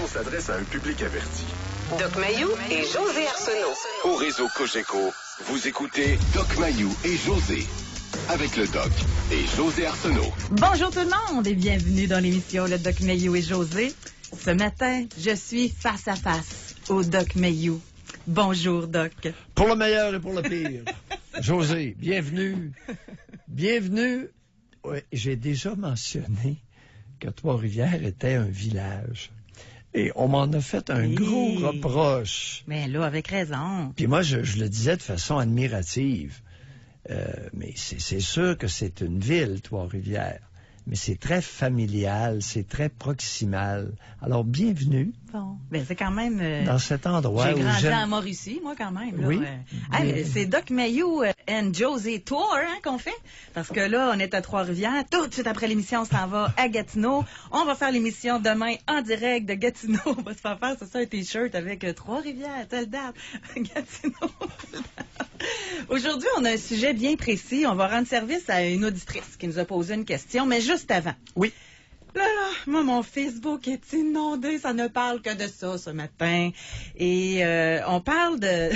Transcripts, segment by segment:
On s'adresse à un public averti. Doc Mayou et José Arsenault. Au réseau Cogeco, vous écoutez Doc Mayou et José. Avec le Doc et José Arsenault. Bonjour tout le monde et bienvenue dans l'émission Le Doc Mayou et José. Ce matin, je suis face à face au Doc Mayou. Bonjour, Doc. Pour le meilleur et pour le pire. José, bienvenue. Bienvenue. Ouais, j'ai déjà mentionné que Trois-Rivières était un village. Et on m'en a fait un gros reproche. Mais là, avec raison. Puis moi, je le disais de façon admirative. Mais c'est sûr que c'est une ville, Trois-Rivières. Mais c'est très familial, c'est très proximal. Alors, bienvenue. Bon, ben c'est quand même... dans cet endroit où j'ai grandi à Mauricie, moi, quand même. Là, oui. C'est Doc Mayou and José Tour qu'on fait. Parce que là, on est à Trois-Rivières. Tout de suite après l'émission, on s'en va à Gatineau. On va faire l'émission demain en direct de Gatineau. On va se faire faire, c'est ça, un T-shirt avec Trois-Rivières, telle date. Gatineau, telle date. Aujourd'hui, on a un sujet bien précis. On va rendre service à une auditrice qui nous a posé une question, mais juste avant. Oui. Là, moi, mon Facebook est inondé. Ça ne parle que de ça ce matin. Et on parle de...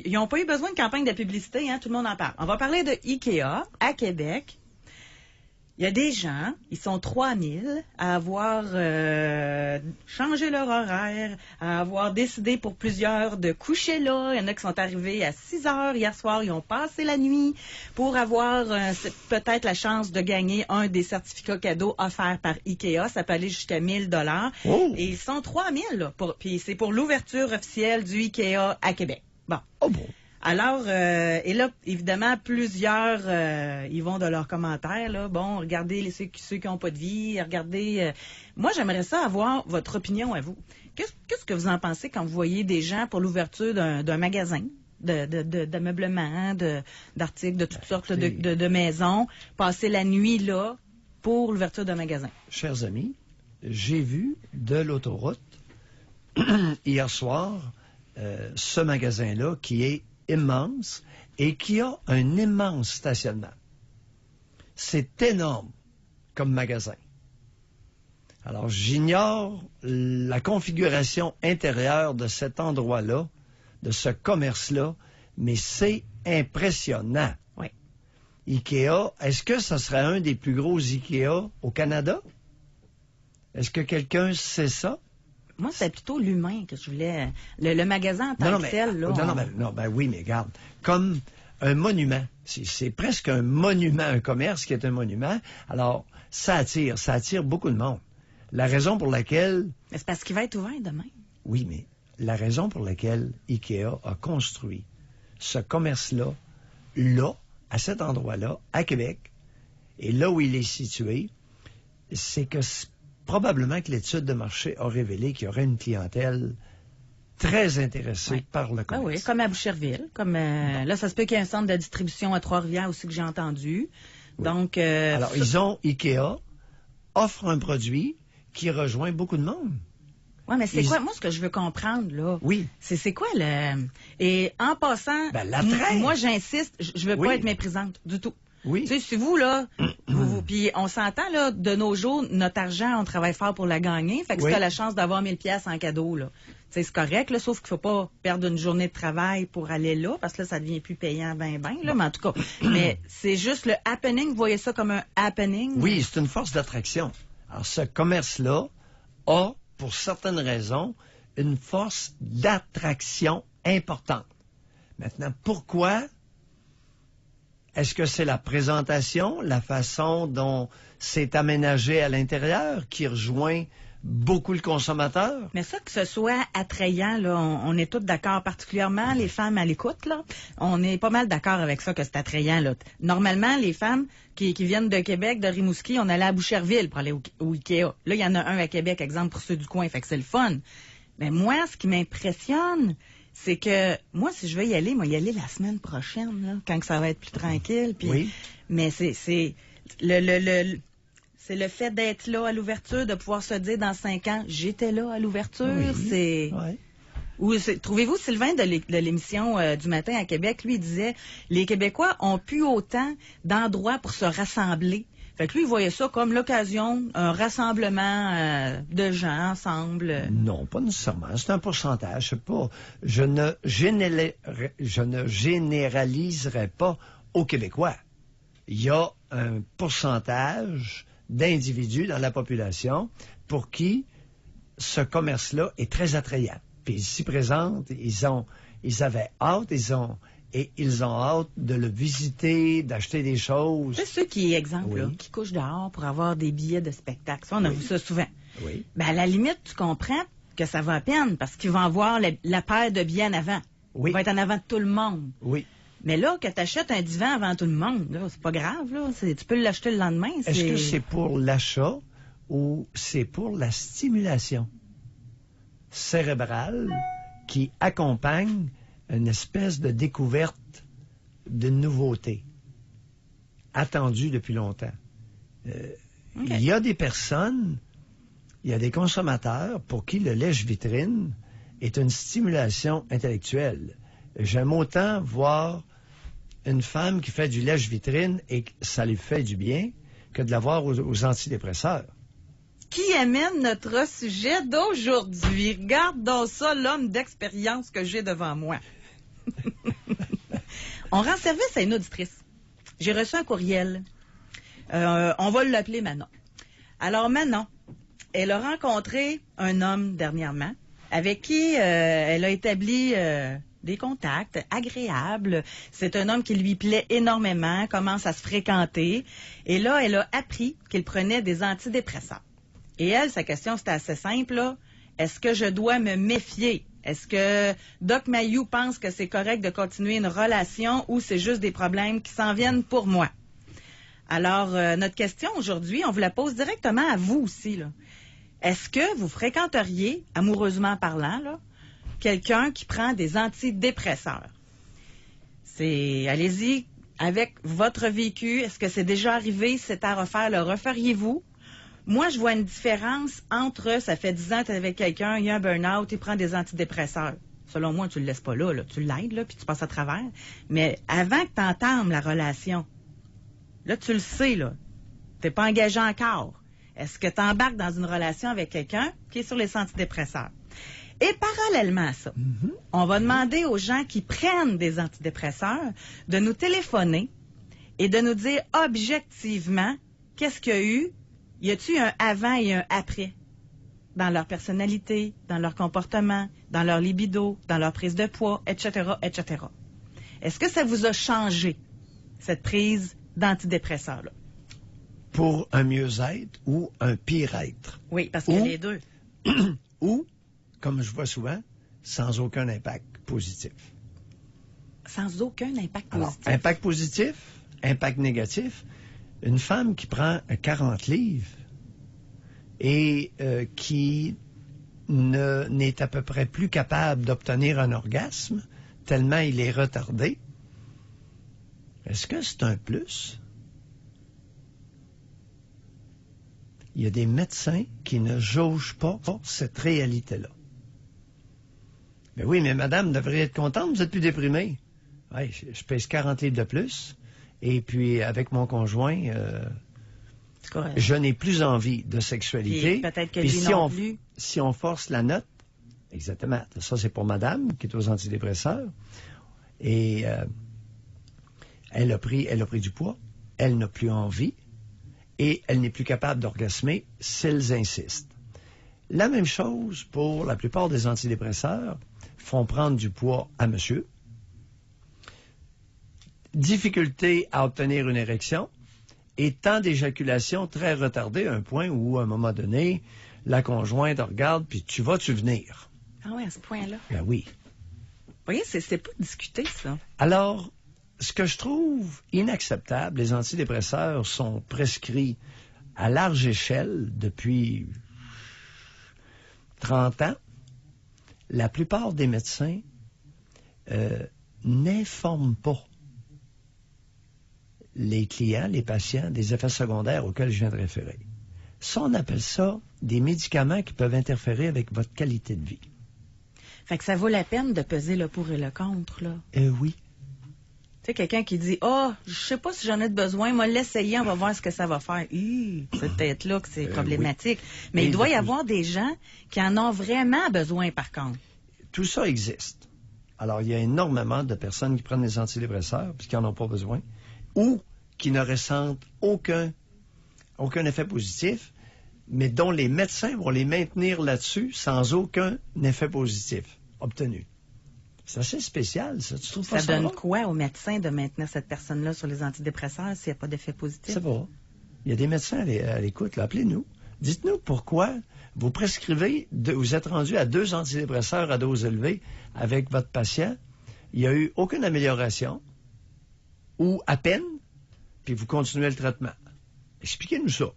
Ils n'ont pas eu besoin de campagne de publicité, hein? Tout le monde en parle. On va parler de IKEA à Québec. Il y a des gens, ils sont 3000 à avoir changé leur horaire, à avoir décidé pour plusieurs de coucher là. Il y en a qui sont arrivés à 6 heures hier soir, ils ont passé la nuit pour avoir peut-être la chance de gagner un des certificats cadeaux offerts par IKEA. Ça peut aller jusqu'à 1000 $. Oh. Et ils sont 3000 là. Puis c'est pour l'ouverture officielle du IKEA à Québec. Bon. Oh bon. Alors, et là, évidemment, plusieurs, ils vont de leurs commentaires, là. Bon, regardez ceux qui n'ont pas de vie, regardez... Moi, j'aimerais ça avoir votre opinion à vous. Qu'est-ce que vous en pensez quand vous voyez des gens pour l'ouverture d'un magasin, d'ameublement, d'articles, de toutes sortes de maisons, passer la nuit là pour l'ouverture d'un magasin? Chers amis, j'ai vu de l'autoroute hier soir ce magasin-là qui est immense et qui a un immense stationnement. C'est énorme comme magasin. Alors, j'ignore la configuration intérieure de cet endroit-là, de ce commerce-là, mais c'est impressionnant. Oui. IKEA, est-ce que ce serait un des plus gros IKEA au Canada? Est-ce que quelqu'un sait ça? Moi, c'est plutôt l'humain que je voulais. Le magasin en tant que tel, là. Oui, mais regarde, comme un monument. C'est presque un monument, un commerce qui est un monument. Alors, ça attire beaucoup de monde. La raison pour laquelle... Mais c'est parce qu'il va être ouvert demain. Oui, mais la raison pour laquelle IKEA a construit ce commerce-là, là, à cet endroit-là, à Québec, et là où il est situé, c'est que... Probablement que l'étude de marché a révélé qu'il y aurait une clientèle très intéressée par le commerce. Ah oui, comme à Boucherville. Là, ça se peut qu'il y ait un centre de distribution à Trois-Rivières aussi que j'ai entendu. Oui. Donc, alors, IKEA offre un produit qui rejoint beaucoup de monde. Oui, mais c'est quoi? Moi, ce que je veux comprendre, là, oui. c'est quoi le... Et en passant, moi, j'insiste, je veux pas être méprisante du tout. Oui. Tu sais, si vous, là, puis on s'entend, là, de nos jours, notre argent, on travaille fort pour la gagner. Fait que si t'as la chance d'avoir 1000 pièces en cadeau, là, tu sais, c'est correct, là, sauf qu'il faut pas perdre une journée de travail pour aller là, parce que là, ça devient plus payant là, mais en tout cas. Mais c'est juste le happening, vous voyez ça comme un happening? Oui, c'est une force d'attraction. Alors, ce commerce-là a, pour certaines raisons, une force d'attraction importante. Maintenant, pourquoi... Est-ce que c'est la présentation, la façon dont c'est aménagé à l'intérieur qui rejoint beaucoup le consommateur? Mais ça, que ce soit attrayant, là, on est tous d'accord, particulièrement les femmes à l'écoute, là. On est pas mal d'accord avec ça, que c'est attrayant, là. Normalement, les femmes qui viennent de Québec, de Rimouski, on allait à Boucherville pour aller au IKEA. Là, il y en a un à Québec, exemple, pour ceux du coin, fait que c'est le fun. Mais moi, ce qui m'impressionne, c'est que moi, si je veux y aller, moi, y aller la semaine prochaine, là, quand ça va être plus tranquille. Puis, oui. Mais c'est le fait d'être là à l'ouverture, de pouvoir se dire dans 5 ans, j'étais là à l'ouverture. Oui. Trouvez-vous, Sylvain de l'émission du matin à Québec, lui, il disait, les Québécois ont plus autant d'endroits pour se rassembler Fait que lui, il voyait ça comme l'occasion, un rassemblement de gens ensemble. Non, pas nécessairement. C'est un pourcentage. C'est pas. Je ne généraliserai pas aux Québécois. Il y a un pourcentage d'individus dans la population pour qui ce commerce-là est très attrayant. Puis ils s'y présentent, ils avaient hâte, ils ont hâte de le visiter, d'acheter des choses. C'est ceux qui, exemple, Oui. là, qui couchent dehors pour avoir des billets de spectacle. Ça, on a vu ça souvent. Oui. Ben, à la limite, tu comprends que ça va à peine parce qu'ils vont avoir la paire de billets en avant. Oui. Il va être en avant de tout le monde. Oui. Mais là, que tu achètes un divan avant tout le monde, là, c'est pas grave. Là. Tu peux l'acheter le lendemain. Est-ce que c'est pour l'achat ou c'est pour la stimulation cérébrale qui accompagne une espèce de découverte de nouveauté attendue depuis longtemps? Il y a des personnes, il y a des consommateurs pour qui le lèche-vitrine est une stimulation intellectuelle. J'aime autant voir une femme qui fait du lèche-vitrine et que ça lui fait du bien que de la voir aux antidépresseurs. Qui amène notre sujet d'aujourd'hui? Regarde donc ça, l'homme d'expérience que j'ai devant moi. On rend service à une auditrice. J'ai reçu un courriel. On va l'appeler Manon. Alors, Manon, elle a rencontré un homme dernièrement avec qui elle a établi des contacts agréables. C'est un homme qui lui plaît énormément, commence à se fréquenter. Et là, elle a appris qu'il prenait des antidépresseurs. Et elle, sa question, c'était assez simple, là. Est-ce que je dois me méfier? Est-ce que Doc Mayou pense que c'est correct de continuer une relation ou c'est juste des problèmes qui s'en viennent pour moi? Alors, notre question aujourd'hui, on vous la pose directement à vous aussi, là. Est-ce que vous fréquenteriez, amoureusement parlant, là, quelqu'un qui prend des antidépresseurs? Allez-y, avec votre vécu, est-ce que c'est déjà arrivé? Si c'est à refaire, le referiez-vous? Moi, je vois une différence entre, ça fait 10 ans que tu es avec quelqu'un, il y a un burn-out, il prend des antidépresseurs. Selon moi, tu le laisses pas là, tu l'aides, là, puis tu passes à travers. Mais avant que tu entames la relation, là, tu le sais, là, tu n'es pas engagé encore. Est-ce que tu embarques dans une relation avec quelqu'un qui est sur les antidépresseurs? Et parallèlement à ça, on va demander aux gens qui prennent des antidépresseurs de nous téléphoner et de nous dire objectivement qu'est-ce qu'il y a eu. Y a-t-il un avant et un après dans leur personnalité, dans leur comportement, dans leur libido, dans leur prise de poids, etc., etc. Est-ce que ça vous a changé, cette prise d'antidépresseurs-là? Pour un mieux-être ou un pire-être? Oui, parce qu'il y a les deux. Ou, comme je vois souvent, sans aucun impact positif. Sans aucun impact Alors, positif. impact positif, impact négatif. Une femme qui prend 40 livres et qui n'est à peu près plus capable d'obtenir un orgasme, tellement il est retardé, est-ce que c'est un plus? Il y a des médecins qui ne jaugent pas cette réalité-là. Mais oui, mais madame devrait être contente, vous êtes plus déprimée. Ouais, je pèse 40 livres de plus. Et puis, avec mon conjoint, je n'ai plus envie de sexualité. Puis peut-être que puis lui non plus. Si on force la note, exactement, ça c'est pour madame qui est aux antidépresseurs, et elle a pris du poids, elle n'a plus envie, et elle n'est plus capable d'orgasmer s'ils insistent. La même chose pour la plupart des antidépresseurs, font prendre du poids à monsieur, difficulté à obtenir une érection et temps d'éjaculation très retardé, à un point où, à un moment donné, la conjointe regarde, puis tu vas-tu venir? Ah oui, à ce point-là. Ben oui. Vous voyez, c'est pas discuté, ça. Alors, ce que je trouve inacceptable, les antidépresseurs sont prescrits à large échelle depuis 30 ans. La plupart des médecins n'informent pas les clients, les patients, des effets secondaires auxquels je viens de référer. Ça, on appelle ça des médicaments qui peuvent interférer avec votre qualité de vie. Fait que ça vaut la peine de peser le pour et le contre, là. Oui. Tu sais, quelqu'un qui dit, je sais pas si j'en ai besoin, moi, l'essayer, on va voir ce que ça va faire. C'est peut-être là que c'est problématique. Oui. Mais il doit y avoir des gens qui en ont vraiment besoin, par contre. Tout ça existe. Alors, il y a énormément de personnes qui prennent des antidépresseurs puis qui n'en ont pas besoin ou qui ne ressentent aucun effet positif, mais dont les médecins vont les maintenir là-dessus sans aucun effet positif obtenu. C'est assez spécial, ça. Tu trouves pas ça? Ça donne quoi aux médecins de maintenir cette personne-là sur les antidépresseurs s'il n'y a pas d'effet positif? C'est pas. Il y a des médecins à l'écoute, là. Appelez-nous. Dites-nous pourquoi vous prescrivez, vous êtes rendu à 2 antidépresseurs à dose élevée avec votre patient. Il n'y a eu aucune amélioration, ou à peine, puis vous continuez le traitement. Expliquez-nous ça.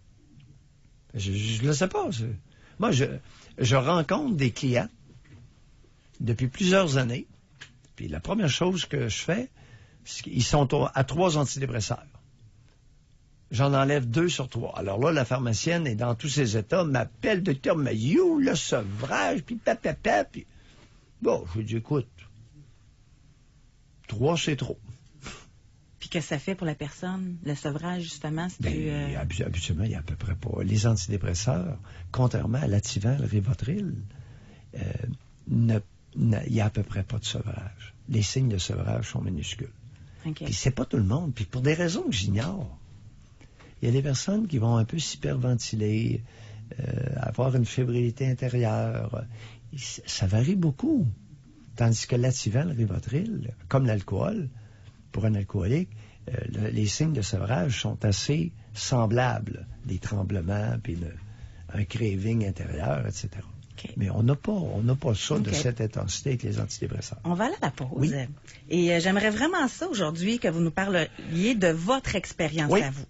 Je ne le sais pas. Moi, je rencontre des clients depuis plusieurs années. Puis la première chose que je fais, c'est qu'ils sont à 3 antidépresseurs. J'en enlève 2 sur 3. Alors là, la pharmacienne est dans tous ses états, m'appelle Dr Mayou, le sevrage, puis papapap. Puis... Bon, je lui dis, écoute, 3, c'est trop. Puis que ça fait pour la personne, le sevrage, justement, c'est Habituellement, il n'y a à peu près pas. Les antidépresseurs, contrairement à l'Ativan, le Rivotril, il n'y a à peu près pas de sevrage. Les signes de sevrage sont minuscules. Okay. Puis c'est pas tout le monde. Puis pour des raisons que j'ignore, il y a des personnes qui vont un peu s'hyperventiler, avoir une fébrilité intérieure. Ça varie beaucoup. Tandis que l'Ativan, le Rivotril, comme l'alcool, pour un alcoolique, les signes de sevrage sont assez semblables. Des tremblements, puis un craving intérieur, etc. Okay. Mais on n'a pas ça de cette intensité avec les antidépresseurs. On va aller à la pause. Oui. Et j'aimerais vraiment ça aujourd'hui, que vous nous parliez de votre expérience à vous.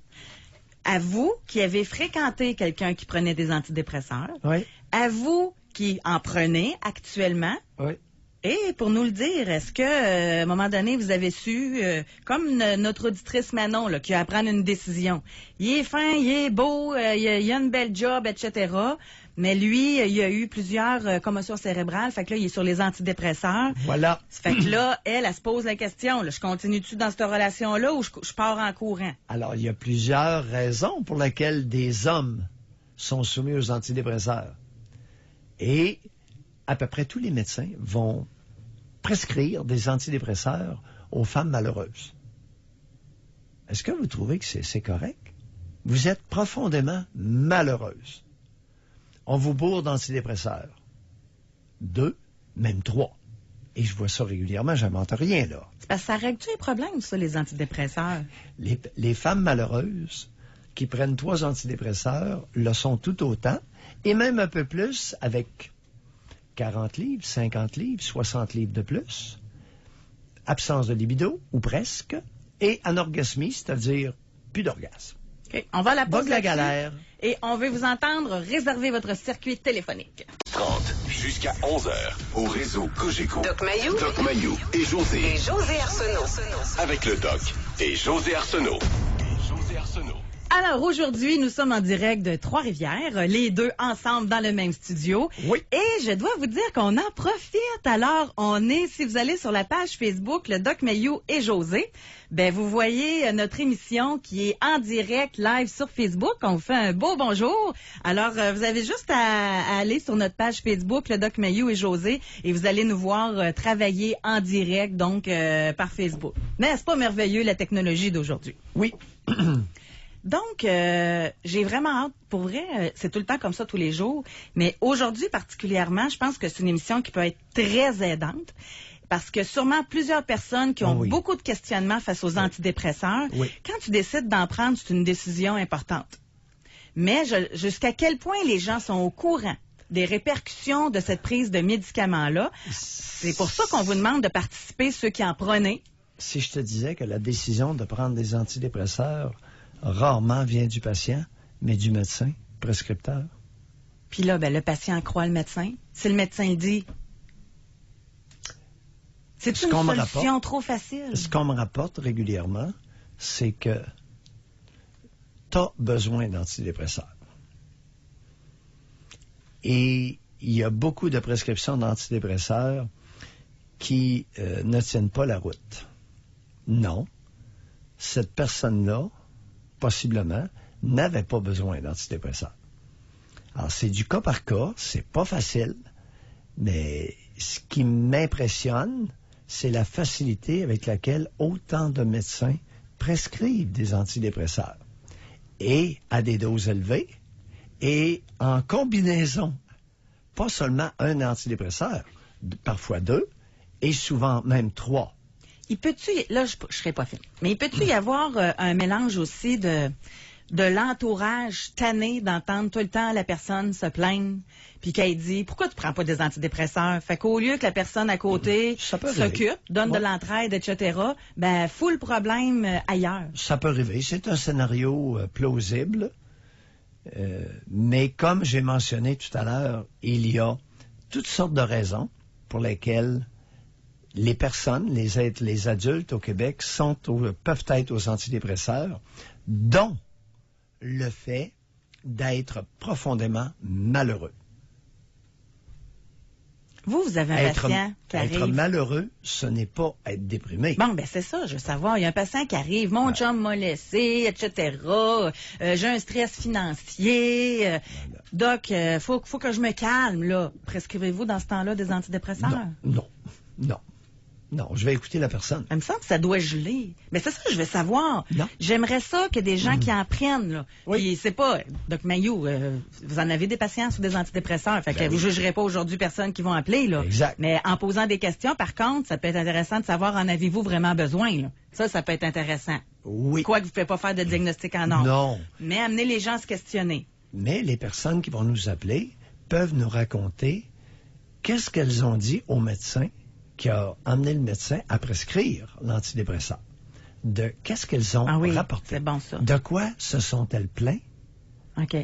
À vous qui avez fréquenté quelqu'un qui prenait des antidépresseurs. Oui. À vous qui en prenez actuellement. Oui. Et pour nous le dire, est-ce que à un moment donné, vous avez su, comme notre auditrice Manon, là, qui a à prendre une décision, il est fin, il est beau, il a une belle job, etc., mais lui, il a eu plusieurs commotions cérébrales, fait que là, il est sur les antidépresseurs. Voilà. Fait que là, elle se pose la question, là, je continue-tu dans cette relation-là ou je pars en courant? Alors, il y a plusieurs raisons pour lesquelles des hommes sont soumis aux antidépresseurs. Et à peu près tous les médecins vont prescrire des antidépresseurs aux femmes malheureuses. Est-ce que vous trouvez que c'est correct? Vous êtes profondément malheureuse. On vous bourre d'antidépresseurs. 2, même 3. Et je vois ça régulièrement, j'invente rien, là. C'est parce que ça règle-tu les problèmes, ça, les antidépresseurs? Les femmes malheureuses qui prennent 3 antidépresseurs le sont tout autant, et même un peu plus avec 40 livres, 50 livres, 60 livres de plus, absence de libido, ou presque, et anorgasmie, c'est-à-dire plus d'orgasme. Okay. On va à la pause de la galère. Et on veut vous entendre réserver votre circuit téléphonique. 30 jusqu'à 11h au réseau Cogeco. Doc Mayou et José. Et José Arsenault. Avec le Doc et José Arsenault. Alors aujourd'hui, nous sommes en direct de Trois-Rivières, les deux ensemble dans le même studio. Oui. Et je dois vous dire qu'on en profite. Alors, si vous allez sur la page Facebook, le Doc Mayou et José, ben vous voyez notre émission qui est en direct live sur Facebook. On vous fait un beau bonjour. Alors, vous avez juste à aller sur notre page Facebook, le Doc Mayou et José, et vous allez nous voir travailler en direct, donc par Facebook. Mais c'est pas merveilleux la technologie d'aujourd'hui? Oui. Donc, j'ai vraiment hâte. Pour vrai, c'est tout le temps comme ça tous les jours. Mais aujourd'hui particulièrement, je pense que c'est une émission qui peut être très aidante. Parce que sûrement plusieurs personnes qui ont beaucoup de questionnements face aux antidépresseurs, quand tu décides d'en prendre, c'est une décision importante. Mais jusqu'à quel point les gens sont au courant des répercussions de cette prise de médicaments-là, c'est pour ça qu'on vous demande de participer, ceux qui en prenaient. Si je te disais que la décision de prendre des antidépresseurs rarement vient du patient, mais du médecin prescripteur. Puis là, ben, le patient croit le médecin. Si le médecin le dit, c'est une solution trop facile. Ce qu'on me rapporte régulièrement, c'est que tu as besoin d'antidépresseurs. Et il y a beaucoup de prescriptions d'antidépresseurs qui ne tiennent pas la route. non, cette personne-là, possiblement, n'avait pas besoin d'antidépresseurs. Alors, c'est du cas par cas, c'est pas facile, mais ce qui m'impressionne, c'est la facilité avec laquelle autant de médecins prescrivent des antidépresseurs, et à des doses élevées, et en combinaison, pas seulement un antidépresseur, parfois 2, et souvent même 3. Il peut-tu, là, je serai pas fine, mais il peut-tu y avoir un mélange aussi de l'entourage tanné d'entendre tout le temps la personne se plaindre, puis qu'elle dit « Pourquoi tu prends pas des antidépresseurs? » Fait qu'au lieu que la personne à côté s'occupe, donne de l'entraide, etc., ben, fout le problème ailleurs. Ça peut arriver. C'est un scénario plausible. Mais comme j'ai mentionné tout à l'heure, il y a toutes sortes de raisons pour lesquelles les personnes, les adultes au Québec peuvent être aux antidépresseurs, dont le fait d'être profondément malheureux. Vous avez un patient qui arrive... Être malheureux, ce n'est pas être déprimé. Bon, ben c'est ça, je veux savoir. Il y a un patient qui arrive, mon chum m'a laissé, etc. J'ai un stress financier. Doc, faut que je me calme, là. Prescrivez-vous dans ce temps-là des antidépresseurs? Non, je vais écouter la personne. Il me semble que ça doit geler. Mais c'est ça que je veux savoir. Non. J'aimerais ça que des gens qui en prennent, là. Oui. Puis c'est pas, Doc Mayou, vous en avez des patients sous des antidépresseurs. Fait que vous jugerez pas aujourd'hui personne qui vont appeler, là. Exact. Mais en posant des questions, par contre, ça peut être intéressant de savoir en avez-vous vraiment besoin, là. Ça peut être intéressant. Oui. Quoi que vous ne pouvez pas faire de diagnostic en ordre. Non. Mais amener les gens à se questionner. Mais les personnes qui vont nous appeler peuvent nous raconter qu'est-ce qu'elles ont dit au médecin qui a amené le médecin à prescrire l'antidépresseur. De qu'est-ce qu'elles ont rapporté. C'est bon, ça. De quoi se sont-elles plaintes? OK.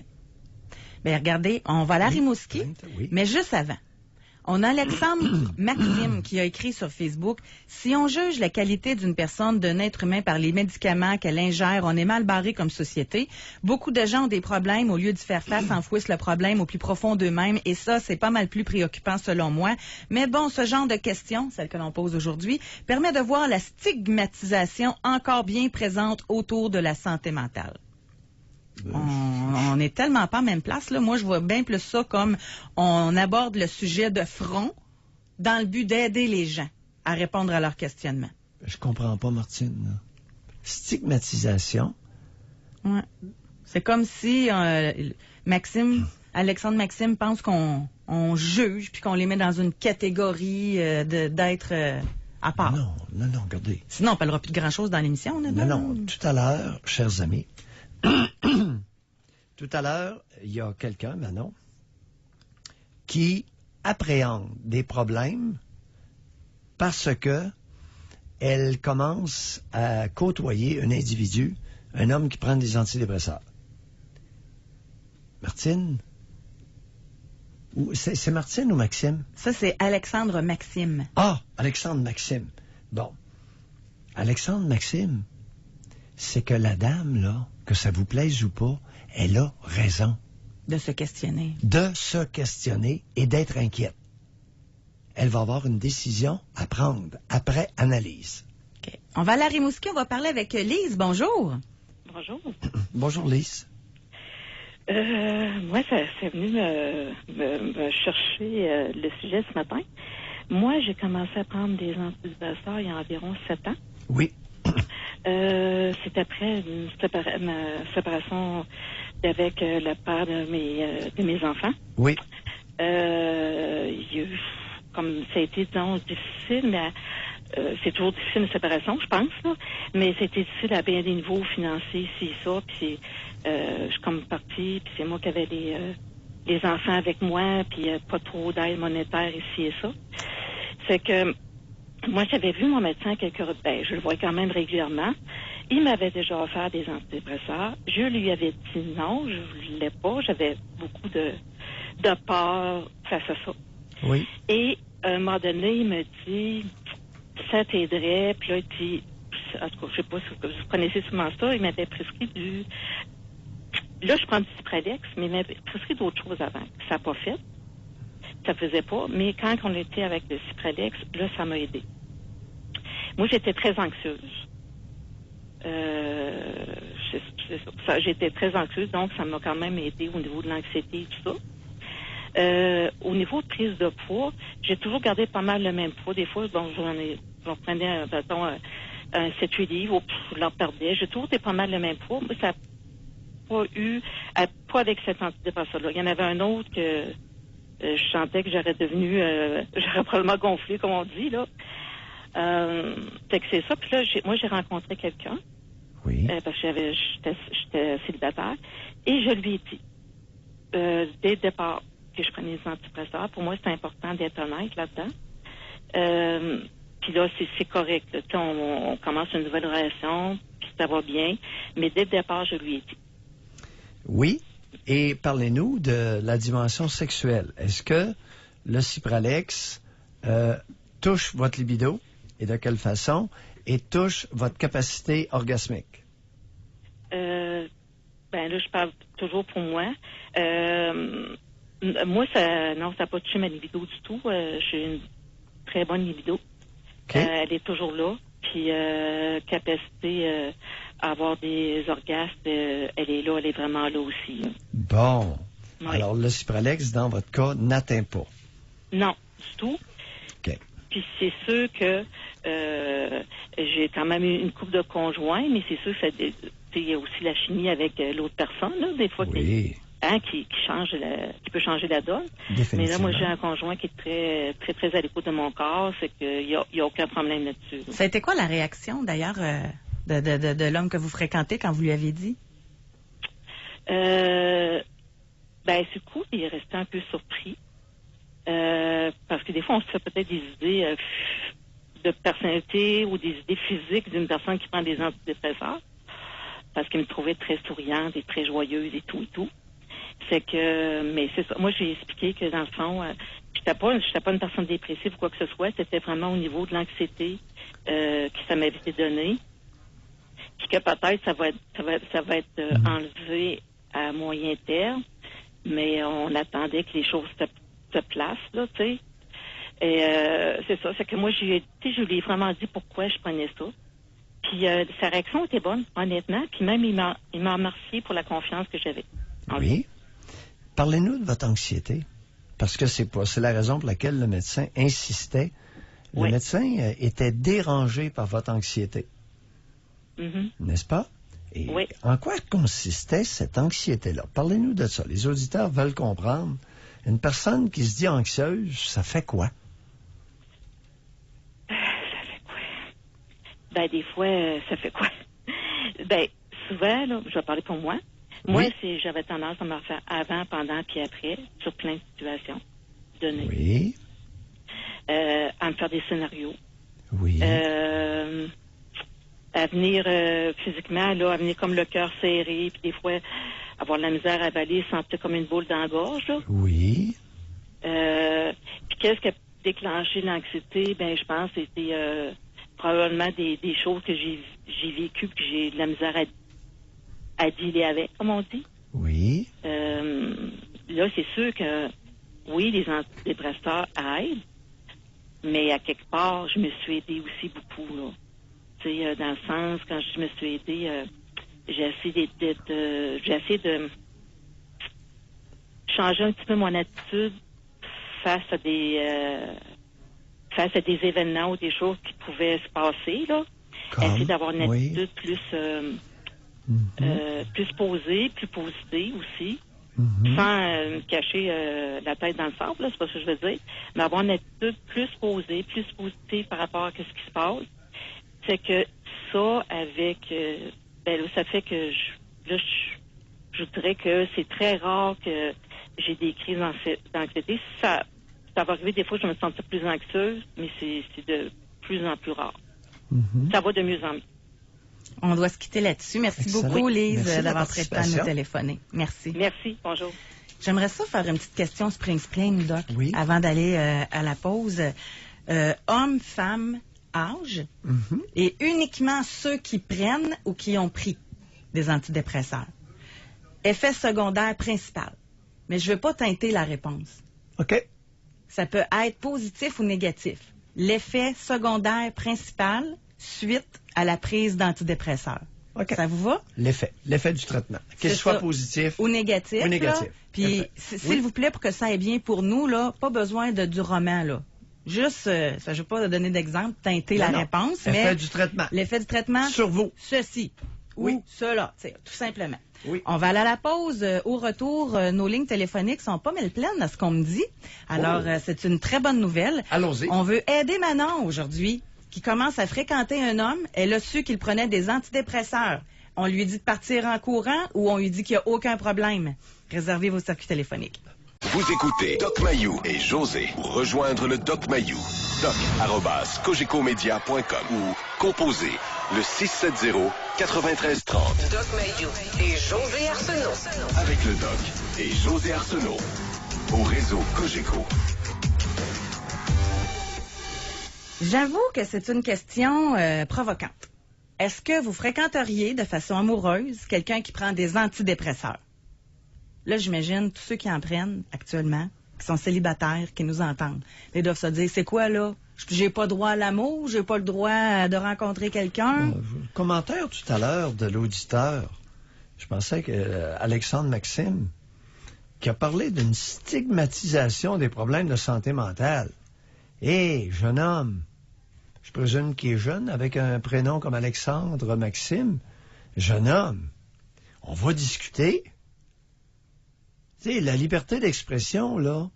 Bien, regardez, on va à la Rimouski, mais juste avant. On a Alexandre Maxime qui a écrit sur Facebook « Si on juge la qualité d'une personne, d'un être humain par les médicaments qu'elle ingère, on est mal barré comme société. Beaucoup de gens ont des problèmes. Au lieu d'y faire face, enfouissent le problème au plus profond d'eux-mêmes. Et ça, c'est pas mal plus préoccupant selon moi. Mais bon, ce genre de questions, celle que l'on pose aujourd'hui, permet de voir la stigmatisation encore bien présente autour de la santé mentale. » On est tellement pas en même place, là. Moi, je vois bien plus ça comme on aborde le sujet de front dans le but d'aider les gens à répondre à leurs questionnements. Je comprends pas, Martine. Là. Stigmatisation. Ouais. C'est comme si Alexandre Maxime pense qu'on juge puis qu'on les met dans une catégorie d'être à part. Non, regardez. Sinon, on ne parlera plus de grand-chose dans l'émission. Non, tout à l'heure, chers amis, tout à l'heure, il y a quelqu'un, Manon, qui appréhende des problèmes parce que elle commence à côtoyer un individu, un homme qui prend des antidépresseurs. Martine? C'est Martine ou Maxime? Ça, c'est Alexandre Maxime. Ah, Alexandre Maxime. Bon. Alexandre Maxime, c'est que la dame, là, que ça vous plaise ou pas, elle a raison. De se questionner. De se questionner et d'être inquiète. Elle va avoir une décision à prendre après analyse. Okay. On va à la Rimouski, on va parler avec Lise. Bonjour. Bonjour. Bonjour, Lise. Moi, c'est venu me chercher le sujet ce matin. Moi, j'ai commencé à prendre des antidépresseurs il y a environ 7 ans. Oui. C'est après ma séparation avec le père de mes enfants. Oui. Il y a eu, comme ça a été, disons, difficile, mais c'est toujours difficile une séparation, je pense, là, mais c'était difficile à bien des niveaux financiers, ici et ça, puis je suis comme partie, puis c'est moi qui avais les enfants avec moi, puis pas trop d'aide monétaire ici et ça. C'est que moi, j'avais vu mon médecin je le voyais quand même régulièrement. Il m'avait déjà offert des antidépresseurs. Je lui avais dit non, je voulais pas. J'avais beaucoup de peur face à ça. Oui. Et à un moment donné, il me dit, ça t'aiderait. Puis là, il dit, en tout cas, je sais pas si vous connaissez souvent ça, il m'avait prescrit là, je prends du Cipralex, mais il m'avait prescrit d'autres choses avant. Ça n'a pas fait. Ça faisait pas. Mais quand on était avec le Cipralex, là, ça m'a aidé. Moi, j'étais très anxieuse. J'étais très anxieuse, donc ça m'a quand même aidé au niveau de l'anxiété et tout ça. Au niveau de prise de poids, j'ai toujours gardé pas mal le même poids. Des fois, bon, j'en prenais, mettons, un 7-8 livres, je leur perdais. J'ai toujours été pas mal le même poids. Mais ça n'a pas eu, pas avec cet antidépresseur-là. Il y en avait un autre que je sentais que j'aurais probablement gonflé, comme on dit, là. Fait que c'est ça. Puis là, moi, j'ai rencontré quelqu'un. Oui. Parce que j'étais célibataire. Et je lui ai dit, dès le départ, que je prenais des antidépresseurs. Pour moi, c'est important d'être honnête là-dedans. Puis là, c'est correct. Là. On commence une nouvelle relation, puis ça va bien. Mais dès le départ, je lui ai dit. Oui. Et parlez-nous de la dimension sexuelle. Est-ce que le Cipralex touche votre libido et de quelle façon et touche votre capacité orgasmique? Ben là, je parle toujours pour moi. Moi, ça n'a pas touché ma libido du tout. J'ai une très bonne libido. Okay. Elle est toujours là. Puis, capacité à avoir des orgasmes, elle est là, elle est vraiment là aussi. Là. Bon. Oui. Alors, le Cipralex, dans votre cas, n'atteint pas. Non, du tout. OK. Puis, c'est sûr que j'ai quand même eu une couple de conjoints, mais c'est sûr que il y a aussi la chimie avec l'autre personne, là, des fois, Oui. qui peut changer la donne. Mais là, moi, j'ai un conjoint qui est très, très, très à l'écoute de mon corps, c'est qu'il n'y a aucun problème là-dessus. Là. Ça a été quoi la réaction, d'ailleurs, de l'homme que vous fréquentez quand vous lui avez dit? Ben, c'est cool, il est resté un peu surpris. Parce que des fois, on se fait peut-être des idées de personnalité ou des idées physiques d'une personne qui prend des antidépresseurs. Parce qu'il me trouvait très souriante et très joyeuse et tout et tout. C'est que, mais c'est ça. Moi, j'ai expliqué que dans le fond, j'étais pas une personne dépressive ou quoi que ce soit. C'était vraiment au niveau de l'anxiété que ça m'avait été donné. Puis que peut-être ça va être enlevé à moyen terme. Mais on attendait que les choses se placent, là, tu sais. Et c'est ça. C'est que moi, je lui ai vraiment dit pourquoi je prenais ça. Puis sa réaction était bonne, honnêtement. Puis même, il m'a remercié pour la confiance que j'avais. Oui. Parlez-nous de votre anxiété. Parce que c'est la raison pour laquelle le médecin insistait. Le médecin était dérangé par votre anxiété. Mm-hmm. N'est-ce pas? Et en quoi consistait cette anxiété-là? Parlez-nous de ça. Les auditeurs veulent comprendre. Une personne qui se dit anxieuse, ça fait quoi? Ben, des fois, ça fait quoi? Ben, souvent, là, je vais parler pour moi. Moi, j'avais tendance à me refaire avant, pendant, puis après, sur plein de situations données. Oui. À me faire des scénarios. Oui. À venir physiquement, là, à venir comme le cœur serré, puis des fois, avoir de la misère à avaler, sentir comme une boule dans la gorge, là. Oui. Puis qu'est-ce qui a déclenché l'anxiété? Ben, je pense que c'était probablement des choses que j'ai vécues, que j'ai de la misère à dealer avec, comme on dit. Oui. Là, c'est sûr que, oui, les antidépresseurs aident, mais à quelque part, je me suis aidée aussi beaucoup, là. Tu sais, dans le sens, quand je me suis aidée, j'ai essayé de changer un petit peu mon attitude face à des événements ou des choses qui pouvaient se passer, là. Essayer d'avoir une attitude plus posée, plus positive aussi, sans me cacher la tête dans le sable, là, c'est pas ce que je veux dire, mais avoir une attitude plus posée, plus positive par rapport à ce qui se passe. C'est que ça, avec... ben là, ça fait que je dirais que c'est très rare que j'ai des crises d'anxiété. Ça va arriver des fois que je me sens plus anxieuse, mais c'est de plus en plus rare. Ça va de mieux en mieux. On doit se quitter là-dessus. Merci beaucoup, Lise, d'avoir pris le temps de nous téléphoner. Merci. Merci. Bonjour. J'aimerais ça faire une petite question Spring, Doc, avant d'aller à la pause. Hommes, femmes, âge, et uniquement ceux qui prennent ou qui ont pris des antidépresseurs. Effet secondaire principal. Mais je ne veux pas teinter la réponse. OK. Ça peut être positif ou négatif. L'effet secondaire principal suite à la prise d'antidépresseurs. OK. Ça vous va? L'effet du traitement. Qu'il C'est soit ça. positif Ou négatif. ou négatif. Là. Puis, s'il vous plaît, pour que ça aille bien pour nous, là, pas besoin du roman, là. Juste, je ne vais pas donner d'exemple, teinter la réponse, mais... L'effet du traitement. L'effet du traitement. Sur vous. Ceci. Oui. Ou cela, tout simplement. Oui. On va aller à la pause. Au retour, nos lignes téléphoniques sont pas mal pleines à ce qu'on me dit. Alors, c'est une très bonne nouvelle. Allons-y. On veut aider Manon aujourd'hui, qui commence à fréquenter un homme. Elle a su qu'il prenait des antidépresseurs. On lui dit de partir en courant ou on lui dit qu'il n'y a aucun problème. Réservez vos circuits téléphoniques. Vous écoutez Doc Mayou et José. Pour rejoindre le Doc Mayou, doc@cogecomedia.com ou composez le 670-9330. Doc Mayou et José Arsenault. Avec le Doc et José Arsenault. Au réseau Cogeco. J'avoue que c'est une question provocante. Est-ce que vous fréquenteriez de façon amoureuse quelqu'un qui prend des antidépresseurs? Là, j'imagine tous ceux qui en prennent actuellement, qui sont célibataires, qui nous entendent. Ils doivent se dire, c'est quoi là? J'ai pas droit à l'amour, j'ai pas le droit de rencontrer quelqu'un. Commentaire tout à l'heure de l'auditeur. Je pensais que Alexandre Maxime, qui a parlé d'une stigmatisation des problèmes de santé mentale. Hé, jeune homme, je présume qu'il est jeune, avec un prénom comme Alexandre Maxime. Jeune homme, on va discuter. Tu sais, la liberté d'expression, là,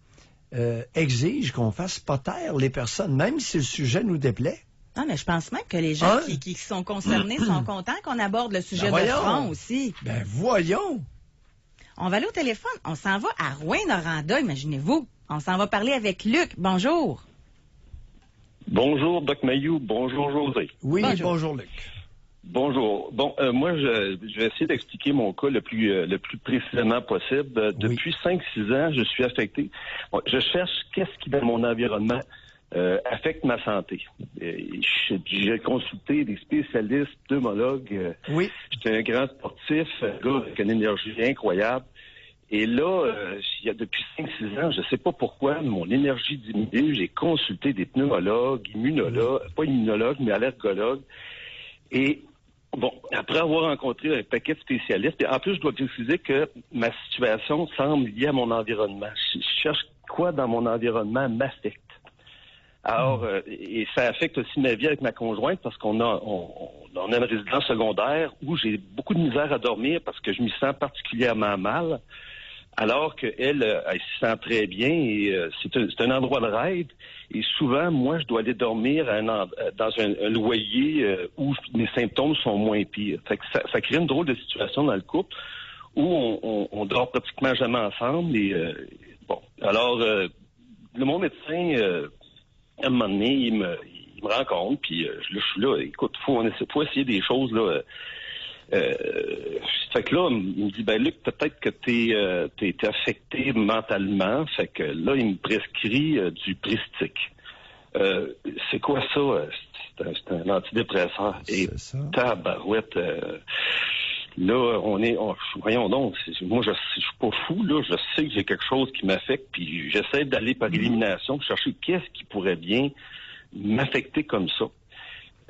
exige qu'on fasse pas taire les personnes, même si le sujet nous déplaît. Non, mais je pense même que les gens qui sont concernés sont contents qu'on aborde le sujet de front aussi. Ben voyons! On va aller au téléphone. On s'en va à Rouyn-Noranda, imaginez-vous. On s'en va parler avec Luc. Bonjour. Bonjour, Doc Mayou. Bonjour, José. Oui, bonjour Luc. Bonjour. Bon, moi, je vais essayer d'expliquer mon cas le plus précisément possible. Depuis 5-6 ans, je suis affecté. Bon, je cherche qu'est-ce qui, dans mon environnement, affecte ma santé. J'ai consulté des spécialistes, pneumologues. Oui. J'étais un grand sportif, un gars avec une énergie incroyable. Et là, depuis 5-6 ans, je ne sais pas pourquoi, mon énergie diminue. J'ai consulté des pneumologues, immunologues, pas immunologues, mais allergologues. Et bon, après avoir rencontré un paquet de spécialistes, et en plus, je dois préciser que ma situation semble liée à mon environnement. Je cherche quoi dans mon environnement m'affecte. Alors, et ça affecte aussi ma vie avec ma conjointe parce qu'on a une résidence secondaire où j'ai beaucoup de misère à dormir parce que je m'y sens particulièrement mal, alors qu'elle, elle s'y sent très bien et c'est un endroit de rêve. Et souvent, moi, je dois aller dormir dans un loyer où mes symptômes sont moins pires. Fait que ça crée une drôle de situation dans le couple où on dort pratiquement jamais ensemble. Et bon, alors, mon médecin, à un moment donné, il me rencontre, puis je suis là, écoute, faut essayer des choses, là. Fait que là, il me dit, ben Luc, peut-être que t'es affecté mentalement. Fait que là, il me prescrit du Pristic. C'est quoi ça? C'est un antidépresseur. Et tabarouette, là, voyons donc, moi, je suis pas fou, là, je sais que j'ai quelque chose qui m'affecte, puis j'essaie d'aller par élimination, chercher qu'est-ce qui pourrait bien m'affecter comme ça.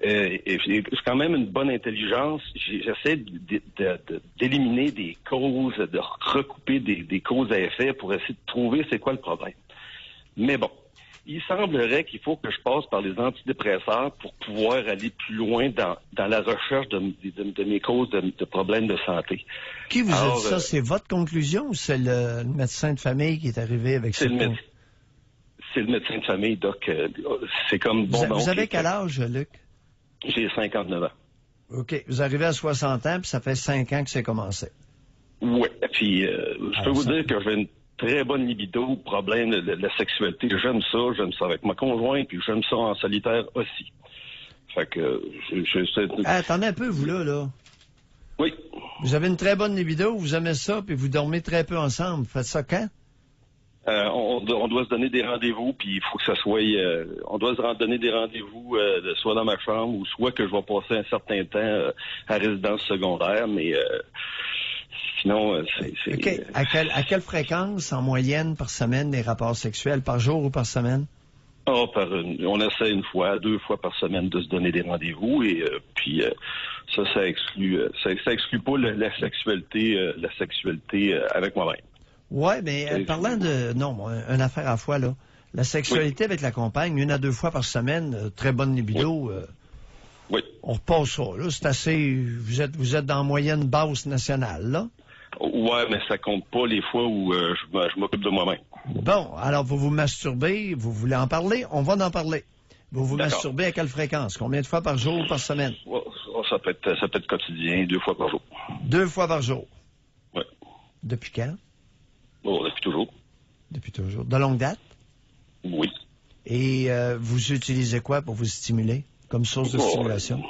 Et j'ai quand même une bonne intelligence. J'essaie d'éliminer des causes, de recouper des causes à effet pour essayer de trouver c'est quoi le problème. Mais bon, il semblerait qu'il faut que je passe par les antidépresseurs pour pouvoir aller plus loin dans la recherche de mes causes de problèmes de santé. Qui vous a dit ça? C'est votre conclusion ou c'est le médecin de famille qui est arrivé avec ça? C'est le médecin de famille, Doc. C'est comme bon. Vous avez quel âge, Luc? J'ai 59 ans. OK. Vous arrivez à 60 ans, puis ça fait 5 ans que c'est commencé. Oui. Puis, je peux vous dire que j'ai une très bonne libido, problème de la sexualité. J'aime ça avec ma conjointe, puis j'aime ça en solitaire aussi. Fait que, attendez un peu, vous, là. Oui. Vous avez une très bonne libido, vous aimez ça, puis vous dormez très peu ensemble. Vous faites ça quand? On doit se donner des rendez-vous, puis il faut que ça soit... on doit se donner des rendez-vous soit dans ma chambre ou soit que je vais passer un certain temps à résidence secondaire, mais sinon, c'est... OK. À quelle fréquence, en moyenne, par semaine, les rapports sexuels? Par jour ou par semaine? On essaie 1 fois, 2 fois par semaine de se donner des rendez-vous et puis ça exclut pas la sexualité avec moi-même. Oui, mais parlant de... Non, une affaire à la fois, là. La sexualité avec la compagne, 1 à 2 fois par semaine, très bonne libido. Oui. On repasse ça, là. C'est assez... Vous êtes dans la moyenne basse nationale, là. Ouais, mais ça compte pas les fois où je m'occupe de moi-même. Bon, alors vous vous masturbez, vous voulez en parler? On va en parler. Vous vous D'accord. masturbez à quelle fréquence? Combien de fois par jour, par semaine? Ça peut être quotidien, 2 fois par jour. 2 fois par jour. Oui. Depuis quand? Bon, depuis toujours. Depuis toujours. De longue date? Oui. Et vous utilisez quoi pour vous stimuler comme source de stimulation?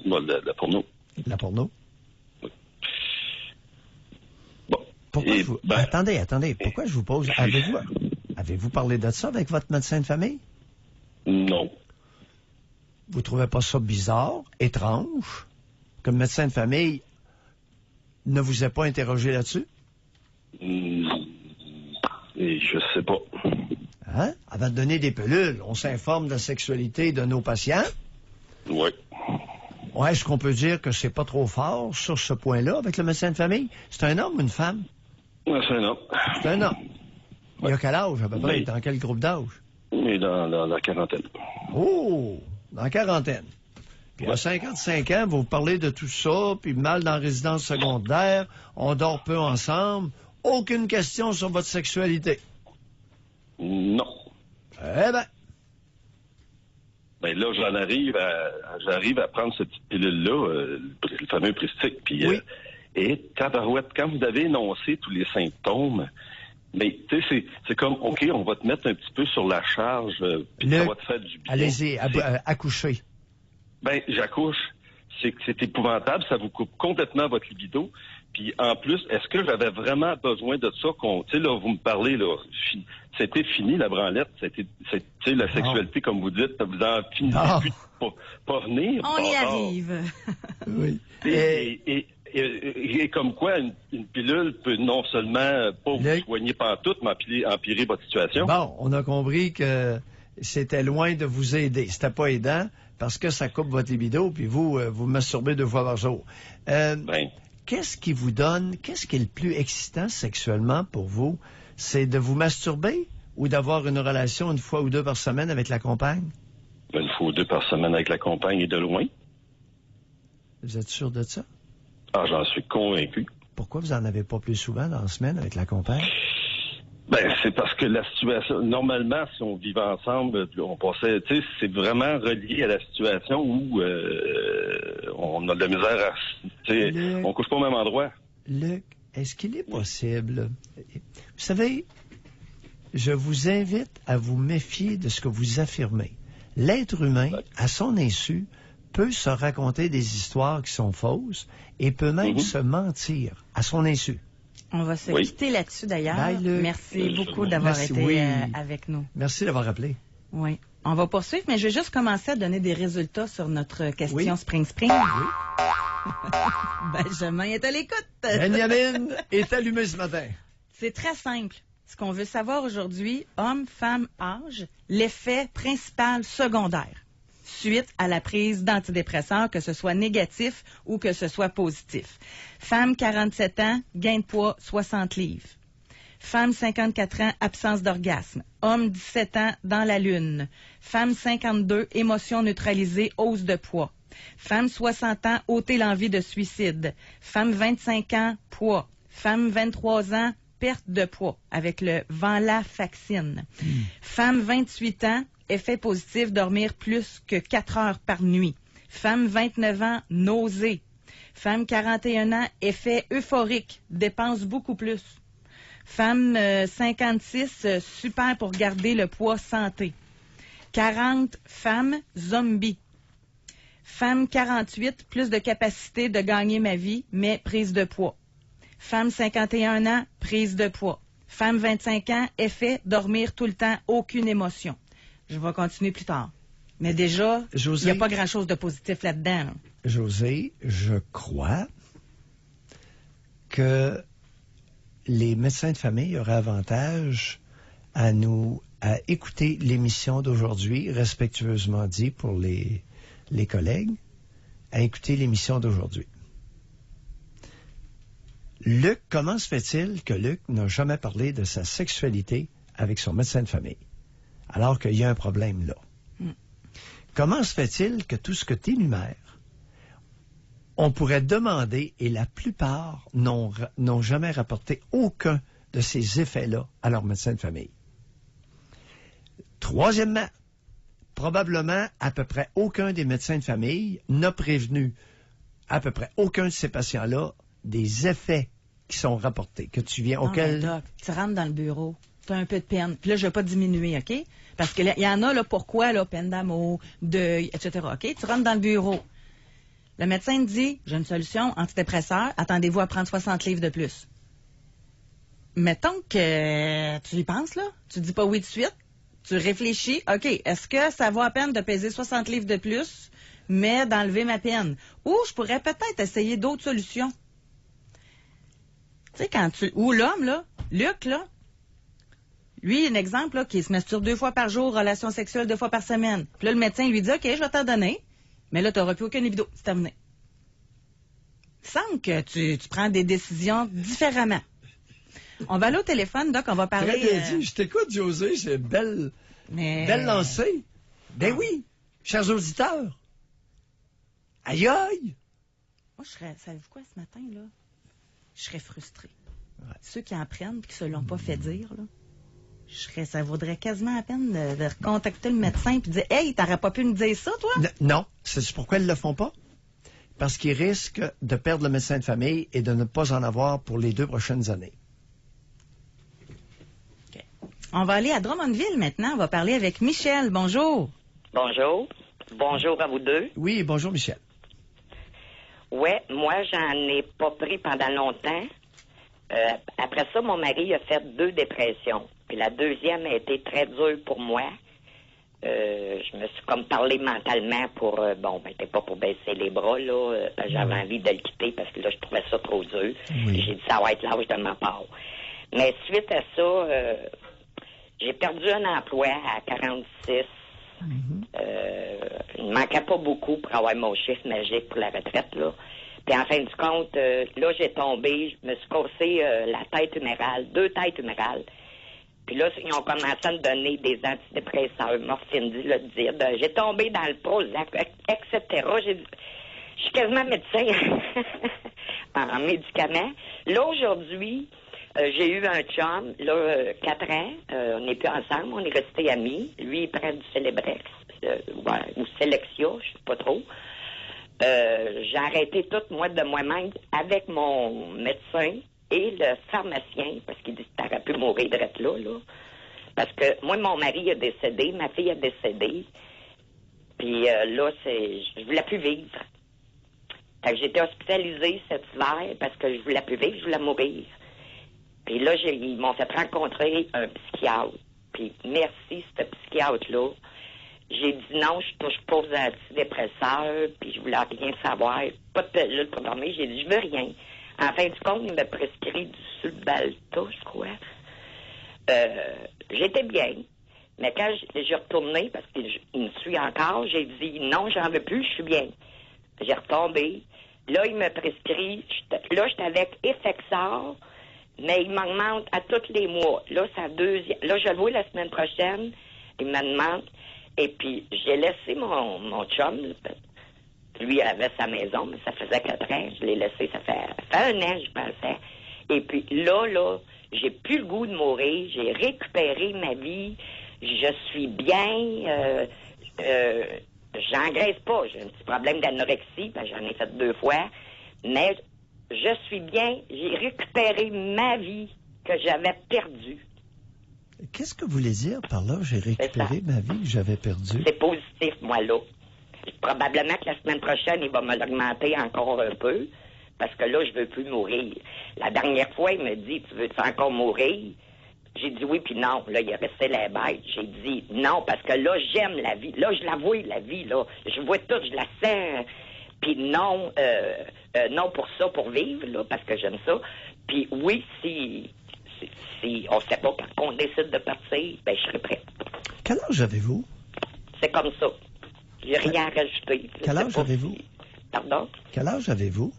Bon, de la porno. La porno? Oui. Bon. Pourquoi Attendez. Pourquoi je vous pose... Avez-vous parlé de ça avec votre médecin de famille? Non. Vous trouvez pas ça bizarre, étrange, que le médecin de famille ne vous ait pas interrogé là-dessus? Et je sais pas. Hein? Avant de donner des pilules, on s'informe de la sexualité de nos patients. Oui. Ouais, est-ce qu'on peut dire que c'est pas trop fort sur ce point-là avec le médecin de famille? C'est un homme ou une femme? Ouais, c'est un homme. C'est un homme. Il a quel âge, à peu près? Oui. Dans quel groupe d'âge? Mais dans la quarantaine. Oh! Dans la quarantaine. Puis à 55 ans, vous parlez de tout ça, puis mal dans la résidence secondaire, on dort peu ensemble. Aucune question sur votre sexualité. Non. Eh ben, Ben là, j'arrive à prendre cette petite pilule-là, le fameux Pristique. Puis, oui. Et tabarouette, quand vous avez énoncé tous les symptômes, mais tu sais, c'est comme, OK, on va te mettre un petit peu sur la charge, puis ça va te faire du bien. Allez-y, accouchez. Ben, j'accouche. C'est épouvantable, ça vous coupe complètement votre libido. Puis en plus, est-ce que j'avais vraiment besoin de ça? Tu sais, là, vous me parlez, là, c'était fini la branlette, c'était la sexualité, comme vous dites, vous en finissez plus de pas venir. On y arrive. Oui. Et comme quoi, une pilule peut non seulement pas vous soigner pantoute, mais empirer votre situation. Bon, on a compris que c'était loin de vous aider. C'était pas aidant parce que ça coupe votre libido, puis vous masturbez 2 fois par jour. Qu'est-ce qui est le plus excitant sexuellement pour vous? C'est de vous masturber ou d'avoir une relation 1 fois ou 2 par semaine avec la compagne? 1 fois ou 2 par semaine avec la compagne et de loin. Vous êtes sûr de ça? Ah, j'en suis convaincu. Pourquoi vous en avez pas plus souvent dans la semaine avec la compagne? Ben, c'est parce que la situation, normalement, si on vivait ensemble, on passait, tu sais, c'est vraiment relié à la situation où on a de la misère on couche pas au même endroit. Luc, est-ce qu'il est possible? Vous savez, je vous invite à vous méfier de ce que vous affirmez. L'être humain, à son insu, peut se raconter des histoires qui sont fausses et peut même se mentir à son insu. On va se quitter là-dessus, d'ailleurs. Bye, Luc. Merci beaucoup d'avoir été avec nous. Merci d'avoir appelé. Oui. On va poursuivre, mais je vais juste commencer à donner des résultats sur notre question Spring. Oui. Benjamin est à l'écoute. Benjamin est allumé ce matin. C'est très simple. Ce qu'on veut savoir aujourd'hui, homme, femme, âge, l'effet principal secondaire suite à la prise d'antidépresseurs, que ce soit négatif ou que ce soit positif. Femme, 47 ans, gain de poids, 60 livres. Femme, 54 ans, absence d'orgasme. Homme, 17 ans, dans la lune. Femme, 52, émotion neutralisée, hausse de poids. Femme, 60 ans, ôter l'envie de suicide. Femme, 25 ans, poids. Femme, 23 ans, perte de poids avec le venlafaxine. Femme, 28 ans, effet positif, dormir plus que 4 heures par nuit. Femme, 29 ans, nausée. Femme, 41 ans, effet euphorique, dépense beaucoup plus. Femme, 56, super pour garder le poids santé. 40, femme, zombie. Femme, 48, plus de capacité de gagner ma vie, mais prise de poids. Femme, 51 ans, prise de poids. Femme, 25 ans, effet, dormir tout le temps, aucune émotion. Je vais continuer plus tard. Mais déjà, il n'y a pas grand-chose de positif là-dedans. Là. José, je crois que les médecins de famille auraient avantage à nous à écouter l'émission d'aujourd'hui, respectueusement dit pour les collègues, à écouter l'émission d'aujourd'hui. Luc, comment se fait-il que Luc n'a jamais parlé de sa sexualité avec son médecin de famille, alors qu'il y a un problème là? Comment se fait-il que tout ce que tu énumères, on pourrait demander, et la plupart n'ont jamais rapporté aucun de ces effets-là à leur médecin de famille? Troisièmement, probablement à peu près aucun des médecins de famille n'a prévenu à peu près aucun de ces patients-là des effets qui sont rapportés, que tu viens auquel... Doc, tu rentres dans le bureau, tu as un peu de peine, puis là, je ne vais pas diminuer, OK? Parce qu'il y en a, là, pourquoi, là, peine d'amour, deuil, etc., OK? Tu rentres dans le bureau. Le médecin te dit, j'ai une solution, antidépresseur, attendez-vous à prendre 60 livres de plus. Mettons que tu y penses, là, tu dis pas oui de suite, tu réfléchis, OK, est-ce que ça vaut la peine de peser 60 livres de plus, mais d'enlever ma peine? Ou je pourrais peut-être essayer d'autres solutions. Tu sais, quand tu... Ou l'homme, là, Luc, là, lui, un exemple, là, qui se masturbe 2 fois par jour, relation sexuelle 2 fois par semaine. Puis là, le médecin lui dit, OK, je vais t'en donner, mais là, tu n'auras plus aucune libido. C'est terminé. Il semble que tu prends des décisions différemment. On va aller au téléphone, Doc, on va parler... Très bien dit. Je t'écoute, José, c'est belle lancée. Ben oui, chers auditeurs. Aïe aïe! Moi, savez-vous quoi, ce matin, là? Je serais frustrée. Ouais. Ceux qui en prennent et qui ne se l'ont pas fait dire, là, ça vaudrait quasiment la peine de contacter le médecin et de dire « Hey, t'aurais pas pu me dire ça, toi? » Non. C'est pourquoi ils ne le font pas? Parce qu'ils risquent de perdre le médecin de famille et de ne pas en avoir pour les 2 prochaines années. Okay. On va aller à Drummondville maintenant. On va parler avec Michel. Bonjour. Bonjour. Bonjour à vous deux. Oui, bonjour, Michel. Ouais, moi, j'en ai pas pris pendant longtemps. Après ça, mon mari a fait 2 dépressions. Puis la deuxième a été très dure pour moi. Je me suis comme parlé mentalement pour... c'était pas pour baisser les bras, là. J'avais envie de le quitter parce que là, je trouvais ça trop dur. Oui. J'ai dit, ça va être l'âge de ma part. Mais suite à ça, j'ai perdu un emploi à 46. Il ne manquait pas beaucoup pour avoir mon chiffre magique pour la retraite, là. Puis en fin de compte, là, j'ai tombé, je me suis cassé la tête humérale, 2 têtes humérales. Puis là, ils ont commencé à me donner des antidépresseurs, morphine, Dilodide. J'ai tombé dans le Prozac, etc. Je suis quasiment médecin en médicaments. Là, aujourd'hui, j'ai eu un chum, là, 4 ans. On n'est plus ensemble, on est restés amis. Lui, il prend du Célébrex, ou Selexia, je sais pas trop. J'ai arrêté tout, moi, de moi-même, avec mon médecin et le pharmacien, parce qu'il dit que t'aurais pu mourir d'être là. Parce que moi, mon mari a décédé, ma fille a décédé. Puis là, je voulais plus vivre. Fait que j'étais hospitalisée cet hiver parce que je voulais plus vivre, je voulais mourir. Puis là, ils m'ont fait rencontrer un psychiatre. Puis merci, ce psychiatre-là. J'ai dit non, je touche pas aux antidépresseurs, puis je voulais rien savoir. Pas de pilule programmée. J'ai dit, je veux rien. En fin du compte, il m'a prescrit du Sulbalta, je crois. J'étais bien. Mais quand j'ai retourné, parce qu'il me suit encore, j'ai dit non, j'en veux plus, je suis bien. J'ai retombé. Là, il m'a prescrit. Là, j'étais avec Effexor, mais il m'augmente à tous les mois. Là, c'est la deuxième. Là, je le vois la semaine prochaine. Il me demande. Et puis, j'ai laissé mon chum. Lui, il avait sa maison, mais ça faisait 4 ans. Je l'ai laissé, ça fait 1 an, je pensais. Et puis, là, j'ai plus le goût de mourir. J'ai récupéré ma vie. Je suis bien. J'engraisse pas. J'ai un petit problème d'anorexie, parce que j'en ai fait 2 fois. Mais je suis bien. J'ai récupéré ma vie que j'avais perdue. Qu'est-ce que vous voulez dire par là? J'ai récupéré ma vie que j'avais perdue. C'est positif, moi, là. Probablement que la semaine prochaine, il va me l'augmenter encore un peu, parce que là, je veux plus mourir. La dernière fois, il me dit, tu veux-tu encore mourir? J'ai dit oui, puis non. Là, il a resté la bête. J'ai dit non, parce que là, j'aime la vie. Là, je la vois, la vie, là. Je vois tout, je la sens. Puis non, non pour ça, pour vivre, là, parce que j'aime ça. Puis oui, si si on ne sait pas quand on décide de partir, ben je serai prête. Quel âge avez-vous? C'est comme ça. J'ai rien à rajouter. Quel âge avez-vous? Pardon? Quel âge avez-vous?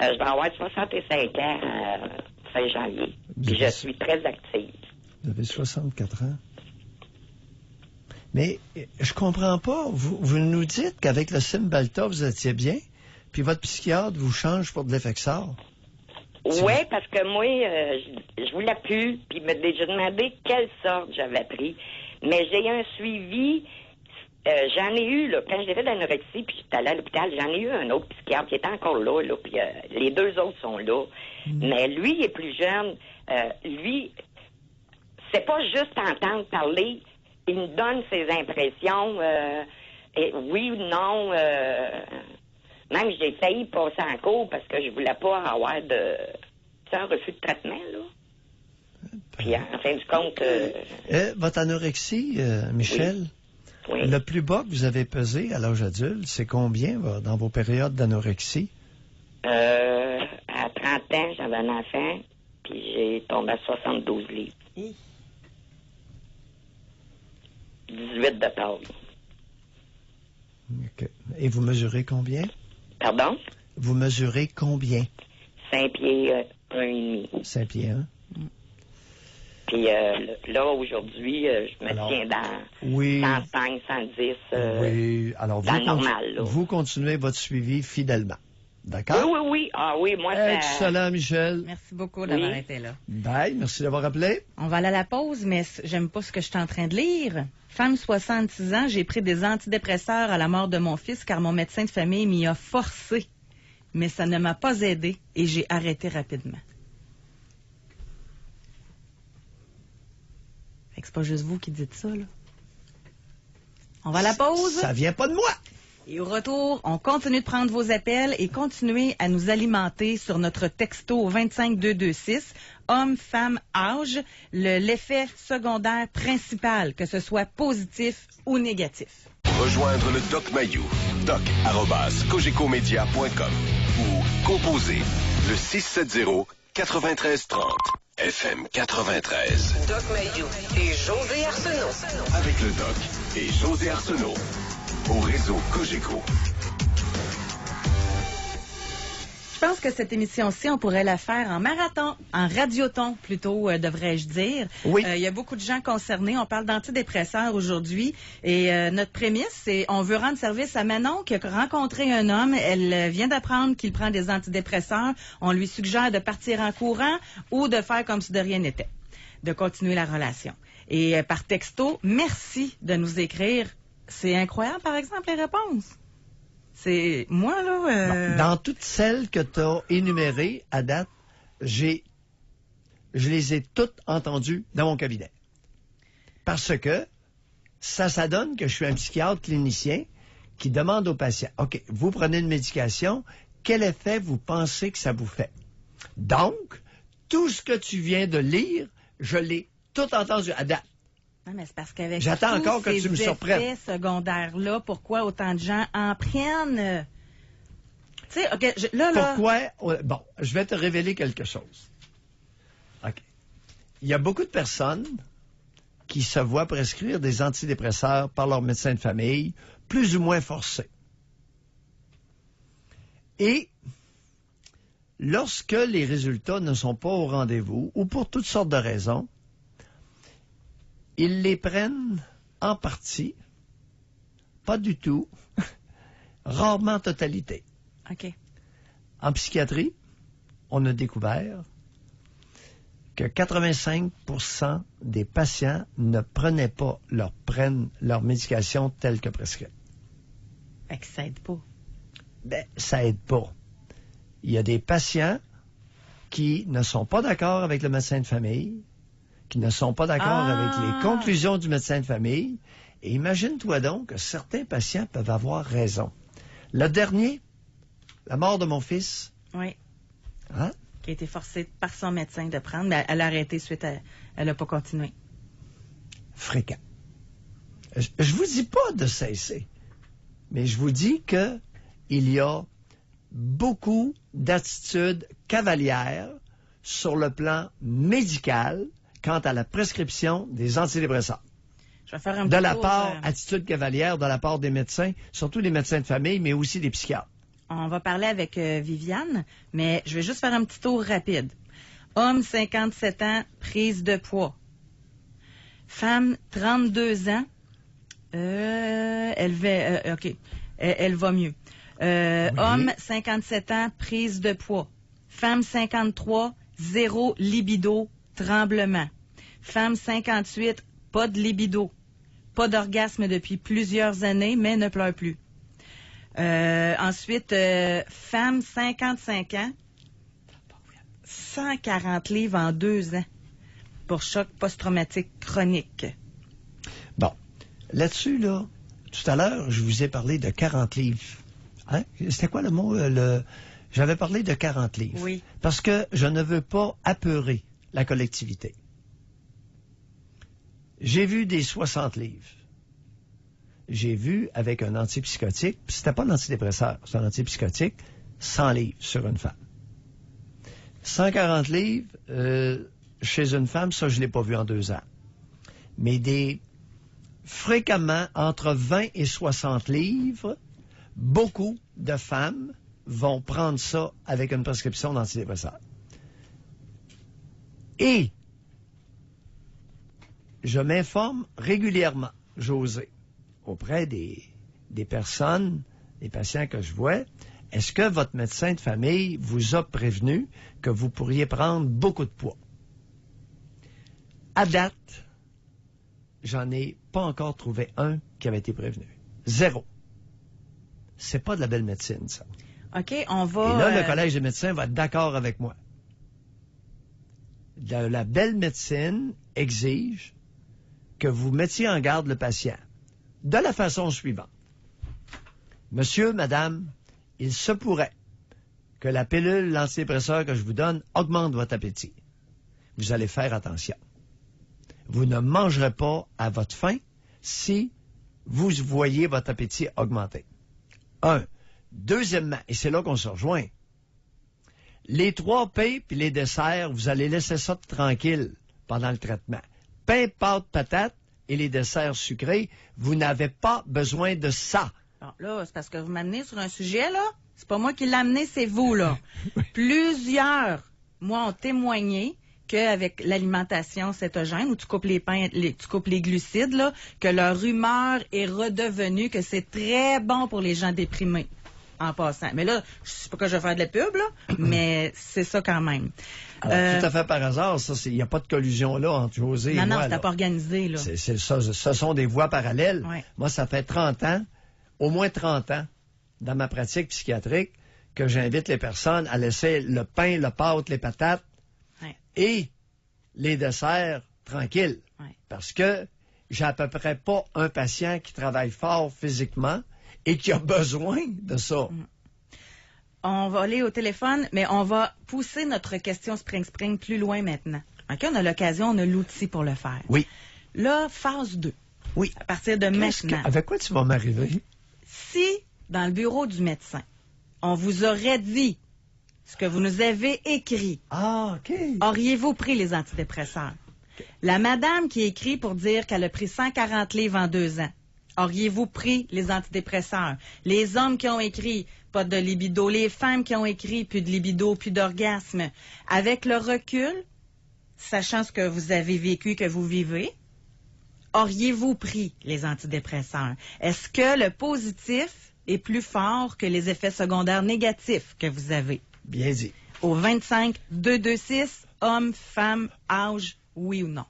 Je vais avoir 65 ans fin janvier. Puis je suis très active. Vous avez 64 ans. Mais je comprends pas. Vous nous dites qu'avec le Cymbalta, vous étiez bien, puis votre psychiatre vous change pour de l'Effexor. Oui, parce que moi, je voulais plus, puis il m'a déjà demandé quelle sorte j'avais pris. Mais j'ai eu un suivi. J'en ai eu, là, quand j'ai fait de l'anorexie, puis j'étais allée à l'hôpital, j'en ai eu un autre psychiatre qui était encore là, puis les deux autres sont là. Mais lui, il est plus jeune. Lui, c'est pas juste entendre parler, il me donne ses impressions, et oui ou non. Même j'ai failli passer en cours parce que je voulais pas avoir un refus de traitement, là. Puis en fin du compte... votre anorexie, Michel, oui. Le plus bas que vous avez pesé à l'âge adulte, c'est combien dans vos périodes d'anorexie? À 30 ans, j'avais un enfant, puis j'ai tombé à 72 livres. 18 de taille. OK. Et vous mesurez combien? Pardon? Vous mesurez combien? 5 pieds 1,5. 5 pieds 1. Puis là, aujourd'hui, je me tiens dans 105, 110, oui. Alors, dans le normal. Là. Vous continuez votre suivi fidèlement. D'accord? Oui. Ah oui, moi, excellent, Michel. Merci beaucoup d'avoir été là. Bye, merci d'avoir appelé. On va aller à la pause, mais j'aime pas ce que je suis en train de lire. Femme 66 ans, j'ai pris des antidépresseurs à la mort de mon fils car mon médecin de famille m'y a forcé. Mais ça ne m'a pas aidé et j'ai arrêté rapidement. Fait que c'est pas juste vous qui dites ça, là. On va à la pause. Ça vient pas de moi. Et au retour, on continue de prendre vos appels et continuez à nous alimenter sur notre texto 25226, homme, femme, âge, l'effet secondaire principal, que ce soit positif ou négatif. Rejoindre le Doc Mayou, doc@cogecomedia.com ou composer le 670-9330. FM 93. Doc Mayou et José Arsenault. Avec le Doc et José Arsenault. Au réseau Cogeco. Je pense que cette émission-ci, on pourrait la faire en marathon, en radioton plutôt, devrais-je dire. Oui. Il y a beaucoup de gens concernés. On parle d'antidépresseurs aujourd'hui. Et notre prémisse, c'est on veut rendre service à Manon qui a rencontré un homme. Elle vient d'apprendre qu'il prend des antidépresseurs. On lui suggère de partir en courant ou de faire comme si de rien n'était, de continuer la relation. Et par texto, merci de nous écrire. C'est incroyable, par exemple, les réponses. C'est moi, là... Dans toutes celles que tu as énumérées à date, je les ai toutes entendues dans mon cabinet. Parce que ça donne que je suis un psychiatre clinicien qui demande aux patients, OK, vous prenez une médication, quel effet vous pensez que ça vous fait? Donc, tout ce que tu viens de lire, je l'ai tout entendu à date. Non, mais c'est parce qu'avec j'attends encore que tu me surprennes. Ces effets secondaires-là, pourquoi autant de gens en prennent? Tu sais, OK, là... Pourquoi? Bon, je vais te révéler quelque chose. OK. Il y a beaucoup de personnes qui se voient prescrire des antidépresseurs par leur médecin de famille, plus ou moins forcés. Et lorsque les résultats ne sont pas au rendez-vous, ou pour toutes sortes de raisons, ils les prennent en partie, pas du tout, rarement en totalité. OK. En psychiatrie, on a découvert que 85% des patients ne prenaient pas leur médication telle que prescrite. Fait que ça aide pas. Ben, ça aide pas. Il y a des patients qui ne sont pas d'accord avec le médecin de famille, qui ne sont pas d'accord avec les conclusions du médecin de famille. Et imagine-toi donc que certains patients peuvent avoir raison. Le dernier, la mort de mon fils. Oui. Hein? Qui a été forcée par son médecin de prendre, mais elle a arrêté suite à... Elle n'a pas continué. Fréquent. Je vous dis pas de cesser, mais je vous dis que il y a beaucoup d'attitudes cavalières sur le plan médical quant à la prescription des antidépresseurs. Je vais faire un De petit la tour, part, attitude cavalière, de la part des médecins, surtout des médecins de famille, mais aussi des psychiatres. On va parler avec Viviane, mais je vais juste faire un petit tour rapide. Homme, 57 ans, prise de poids. Femme, 32 ans, elle va mieux. Oui. Homme, 57 ans, prise de poids. Femme, 53, zéro libido, tremblement. Femme, 58, pas de libido. Pas d'orgasme depuis plusieurs années, mais ne pleure plus. Ensuite, femme, 55 ans, 140 livres en 2 ans pour choc post-traumatique chronique. Bon, là-dessus, là, tout à l'heure, je vous ai parlé de 40 livres. Hein? C'était quoi le mot? J'avais parlé de 40 livres. Oui. Parce que je ne veux pas apeurer la collectivité. J'ai vu des 60 livres. J'ai vu avec un antipsychotique, puis c'était pas un antidépresseur, c'est un antipsychotique, 100 livres sur une femme. 140 livres chez une femme, ça, je l'ai pas vu en 2 ans. Mais fréquemment, entre 20 et 60 livres, beaucoup de femmes vont prendre ça avec une prescription d'antidépresseur. Et je m'informe régulièrement, José, auprès des personnes, des patients que je vois, est-ce que votre médecin de famille vous a prévenu que vous pourriez prendre beaucoup de poids? À date, j'en ai pas encore trouvé un qui avait été prévenu. 0. C'est pas de la belle médecine, ça. OK, on va... Et là, le Collège des médecins va être d'accord avec moi. La belle médecine exige que vous mettiez en garde le patient de la façon suivante. Monsieur, madame, il se pourrait que la pilule, l'antidépresseur que je vous donne augmente votre appétit. Vous allez faire attention. Vous ne mangerez pas à votre faim si vous voyez votre appétit augmenter. 1. Deuxièmement, et c'est là qu'on se rejoint, les 3 P puis les desserts, vous allez laisser ça tranquille pendant le traitement. Pain, pâte, patate et les desserts sucrés, vous n'avez pas besoin de ça. Bon, là, c'est parce que vous m'amenez sur un sujet, là. C'est pas moi qui l'ai amené, c'est vous, là. Plusieurs, moi, ont témoigné qu'avec l'alimentation cétogène, où tu coupes les pains, tu coupes les glucides, là, que leur humeur est redevenue, que c'est très bon pour les gens déprimés, en passant. Mais là, je sais pas que je vais faire de la pub, là, mais c'est ça quand même. Alors, tout à fait par hasard, il n'y a pas de collusion là entre José et moi. Non, c'était pas organisé, là. Ce sont des voies parallèles. Ouais. Moi, ça fait 30 ans, au moins 30 ans, dans ma pratique psychiatrique, que j'invite les personnes à laisser le pain, le pâte, les patates et les desserts tranquilles. Ouais. Parce que j'ai à peu près pas un patient qui travaille fort physiquement et qui a besoin de ça. On va aller au téléphone, mais on va pousser notre question Spring plus loin maintenant. OK, on a l'occasion, on a l'outil pour le faire. Oui. Là, phase 2. Oui. À partir de maintenant. Avec quoi tu vas m'arriver? Si, dans le bureau du médecin, on vous aurait dit ce que vous nous avez écrit, Ah, OK. auriez-vous pris les antidépresseurs? La madame qui écrit pour dire qu'elle a pris 140 livres en 2 ans, auriez-vous pris les antidépresseurs? Les hommes qui ont écrit pas de libido, les femmes qui ont écrit plus de libido, plus d'orgasme, avec le recul, sachant ce que vous avez vécu, que vous vivez, auriez-vous pris les antidépresseurs? Est-ce que le positif est plus fort que les effets secondaires négatifs que vous avez? Bien dit. Au 25-226, hommes, femmes, âge, oui ou non?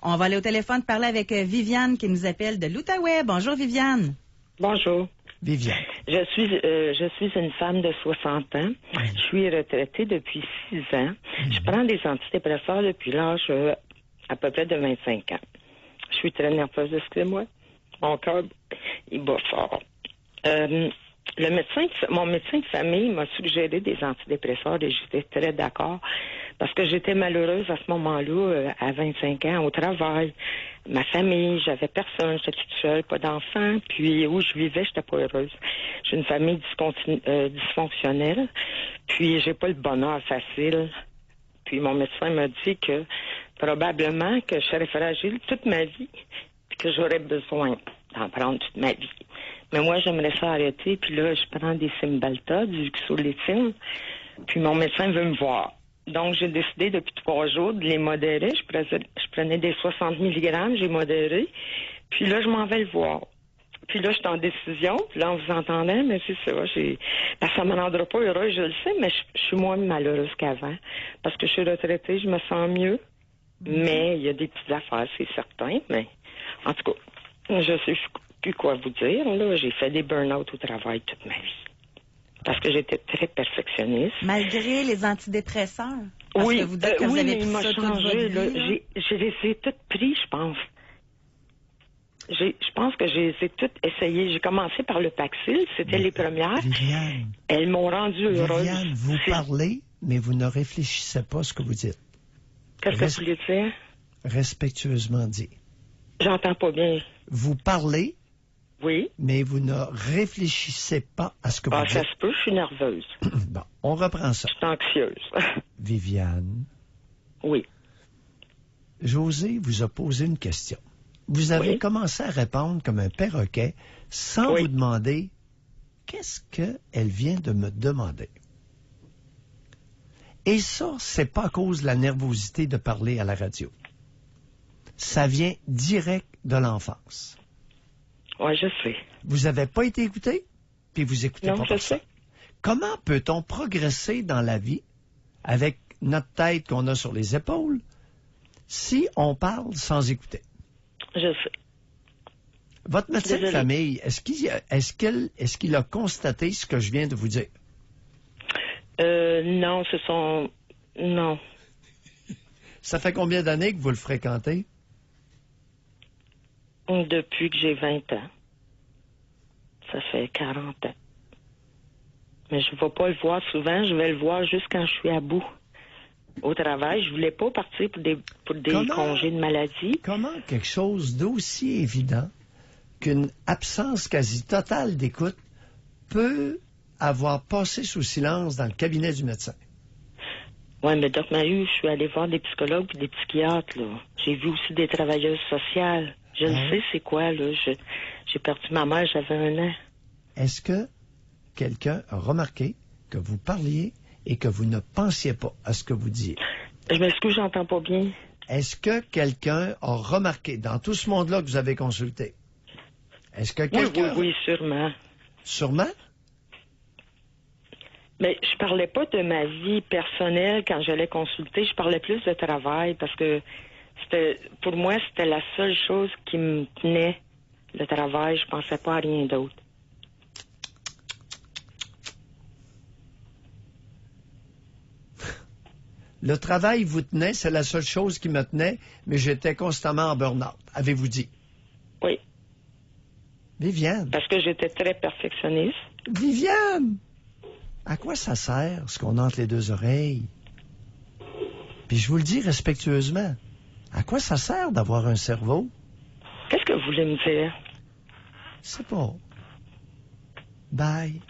On va aller au téléphone parler avec Viviane qui nous appelle de l'Outaouais. Bonjour Viviane. Bonjour. Viviane. Je suis une femme de 60 ans. Je suis retraitée depuis 6 ans. Je prends des antidépresseurs depuis l'âge à peu près de 25 ans. Je suis très nerveuse, excusez-moi. Mon cœur, il bat fort. Mon médecin de famille m'a suggéré des antidépresseurs et j'étais très d'accord parce que j'étais malheureuse à ce moment-là, à 25 ans, au travail. Ma famille, j'avais personne, j'étais toute seule, pas d'enfants, puis où je vivais, j'étais pas heureuse. J'ai une famille dysfonctionnelle, puis j'ai pas le bonheur facile Puis mon médecin m'a dit que probablement que je serais fragile toute ma vie puis que j'aurais besoin d'en prendre toute ma vie. Mais moi, j'aimerais ça arrêter. Puis là, je prends des Cymbalta, du Xulétine. Puis mon médecin veut me voir. Donc, j'ai décidé depuis 3 jours de les modérer. Je prenais des 60 mg, j'ai modéré. Puis là, je m'en vais le voir. Puis là, je suis en décision. Puis là, en vous entendant, mais c'est ça. Parce que ça ne me rendra pas heureuse, je le sais, mais je suis moins malheureuse qu'avant. Parce que je suis retraitée, je me sens mieux. Mais il y a des petites affaires, c'est certain. Mais en tout cas, je sais plus quoi vous dire. Là, j'ai fait des burn-out au travail toute ma vie. Parce que j'étais très perfectionniste. Malgré les antidépresseurs? Parce que vous dites que vous avez pris ça toute votre vie, là. Je les ai toutes pris, je pense. Je pense que je les ai toutes essayées. J'ai commencé par le Paxil, c'était les premières. Viviane. Elles m'ont rendue heureuse. Viviane, vous parlez, mais vous ne réfléchissez pas à ce que vous dites. Qu'est-ce que vous voulez dire? Respectueusement dit. J'entends pas bien. Vous parlez, oui, mais vous ne réfléchissez pas à ce que vous dites. Ça se peut, je suis nerveuse. Bon, on reprend ça. Je suis anxieuse. Viviane. Oui. José vous a posé une question. Vous avez commencé à répondre comme un perroquet sans vous demander qu'est-ce qu'elle vient de me demander. Et ça, c'est pas à cause de la nervosité de parler à la radio. Ça vient direct de l'enfance. Oui, je sais. Vous n'avez pas été écouté, puis vous écoutez pas pour ça. Comment peut-on progresser dans la vie avec notre tête qu'on a sur les épaules si on parle sans écouter? Je sais. Votre médecin de famille, est-ce qu'il a constaté ce que je viens de vous dire? Non, non. Ça fait combien d'années que vous le fréquentez? Depuis que j'ai 20 ans. Ça fait 40 ans. Mais je ne vais pas le voir souvent. Je vais le voir juste quand je suis à bout. Au travail, je voulais pas partir pour des congés de maladie. Comment quelque chose d'aussi évident qu'une absence quasi totale d'écoute peut avoir passé sous silence dans le cabinet du médecin? Oui, mais Doc Mahu, je suis allée voir des psychologues et des psychiatres, là. J'ai vu aussi des travailleuses sociales. Je le sais, c'est quoi, là. J'ai perdu ma mère, j'avais 1 an. Est-ce que quelqu'un a remarqué que vous parliez et que vous ne pensiez pas à ce que vous disiez? Je m'excuse, j'entends pas bien. Est-ce que quelqu'un a remarqué, dans tout ce monde-là que vous avez consulté, est-ce que quelqu'un... Oui, sûrement. Sûrement? Mais je parlais pas de ma vie personnelle quand j'allais consulter. Je parlais plus de travail parce que pour moi, c'était la seule chose qui me tenait, le travail. Je pensais pas à rien d'autre. Le travail vous tenait, c'est la seule chose qui me tenait, mais j'étais constamment en burn-out, avez-vous dit? Oui. Viviane. Parce que j'étais très perfectionniste. Viviane! À quoi ça sert, ce qu'on a entre les 2 oreilles? Puis je vous le dis respectueusement, à quoi ça sert d'avoir un cerveau? Qu'est-ce que vous voulez me dire? C'est pas. Bye.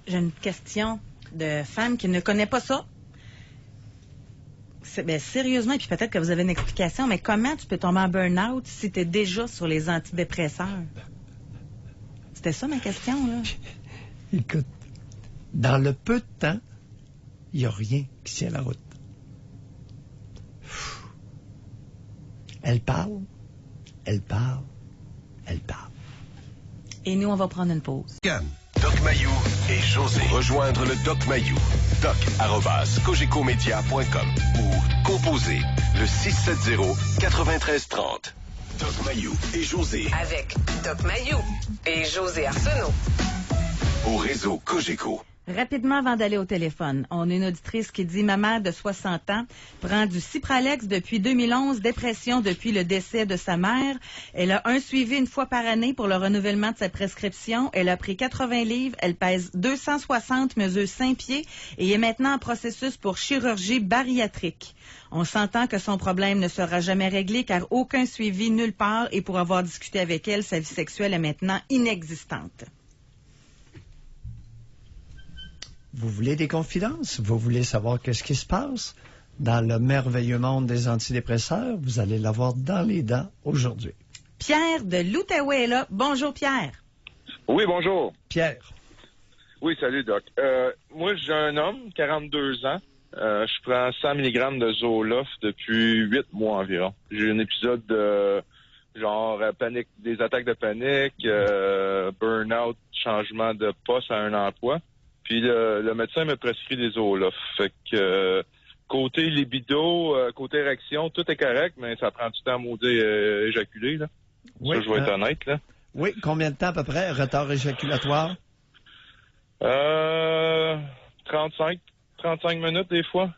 J'ai une question de femme qui ne connaît pas ça. Sérieusement, puis peut-être que vous avez une explication, mais comment tu peux tomber en burn-out si tu es déjà sur les antidépresseurs? C'était ça ma question, là. Écoute, dans le peu de temps, il n'y a rien qui tient la route. Elle parle, elle parle, elle parle. Et nous, on va prendre une pause. Doc Mayou et José. Rejoindre le Doc Mayou. doc@cogecomedia.com ou composer le 670-9330. Doc Mayou et José. Avec Doc Mayou et José Arsenault. Au réseau Cogeco. Rapidement, avant d'aller au téléphone, on a une auditrice qui dit « Ma mère de 60 ans prend du Cipralex depuis 2011, dépression depuis le décès de sa mère. Elle a un suivi 1 fois par année pour le renouvellement de sa prescription. Elle a pris 80 livres, elle pèse 260, mesure 5 pieds et est maintenant en processus pour chirurgie bariatrique. On s'entend que son problème ne sera jamais réglé car aucun suivi nulle part et pour avoir discuté avec elle, sa vie sexuelle est maintenant inexistante. » Vous voulez des confidences? Vous voulez savoir qu'est-ce qui se passe dans le merveilleux monde des antidépresseurs? Vous allez l'avoir dans les dents aujourd'hui. Pierre de l'Outaouais est là. Bonjour, Pierre. Oui, bonjour. Pierre. Oui, salut, Doc. Moi, j'ai un homme, 42 ans. Je prends 100 mg de Zoloft depuis 8 mois environ. J'ai eu un épisode de panique, des attaques de panique, burn-out, changement de poste à un emploi. Puis le médecin m'a prescrit des Zoloft. Fait que côté libido, côté érection, tout est correct, mais ça prend du temps à maudire éjaculer, là. Oui, ça, je vais être honnête, là. Oui, combien de temps à peu près, retard éjaculatoire? 35 minutes des fois.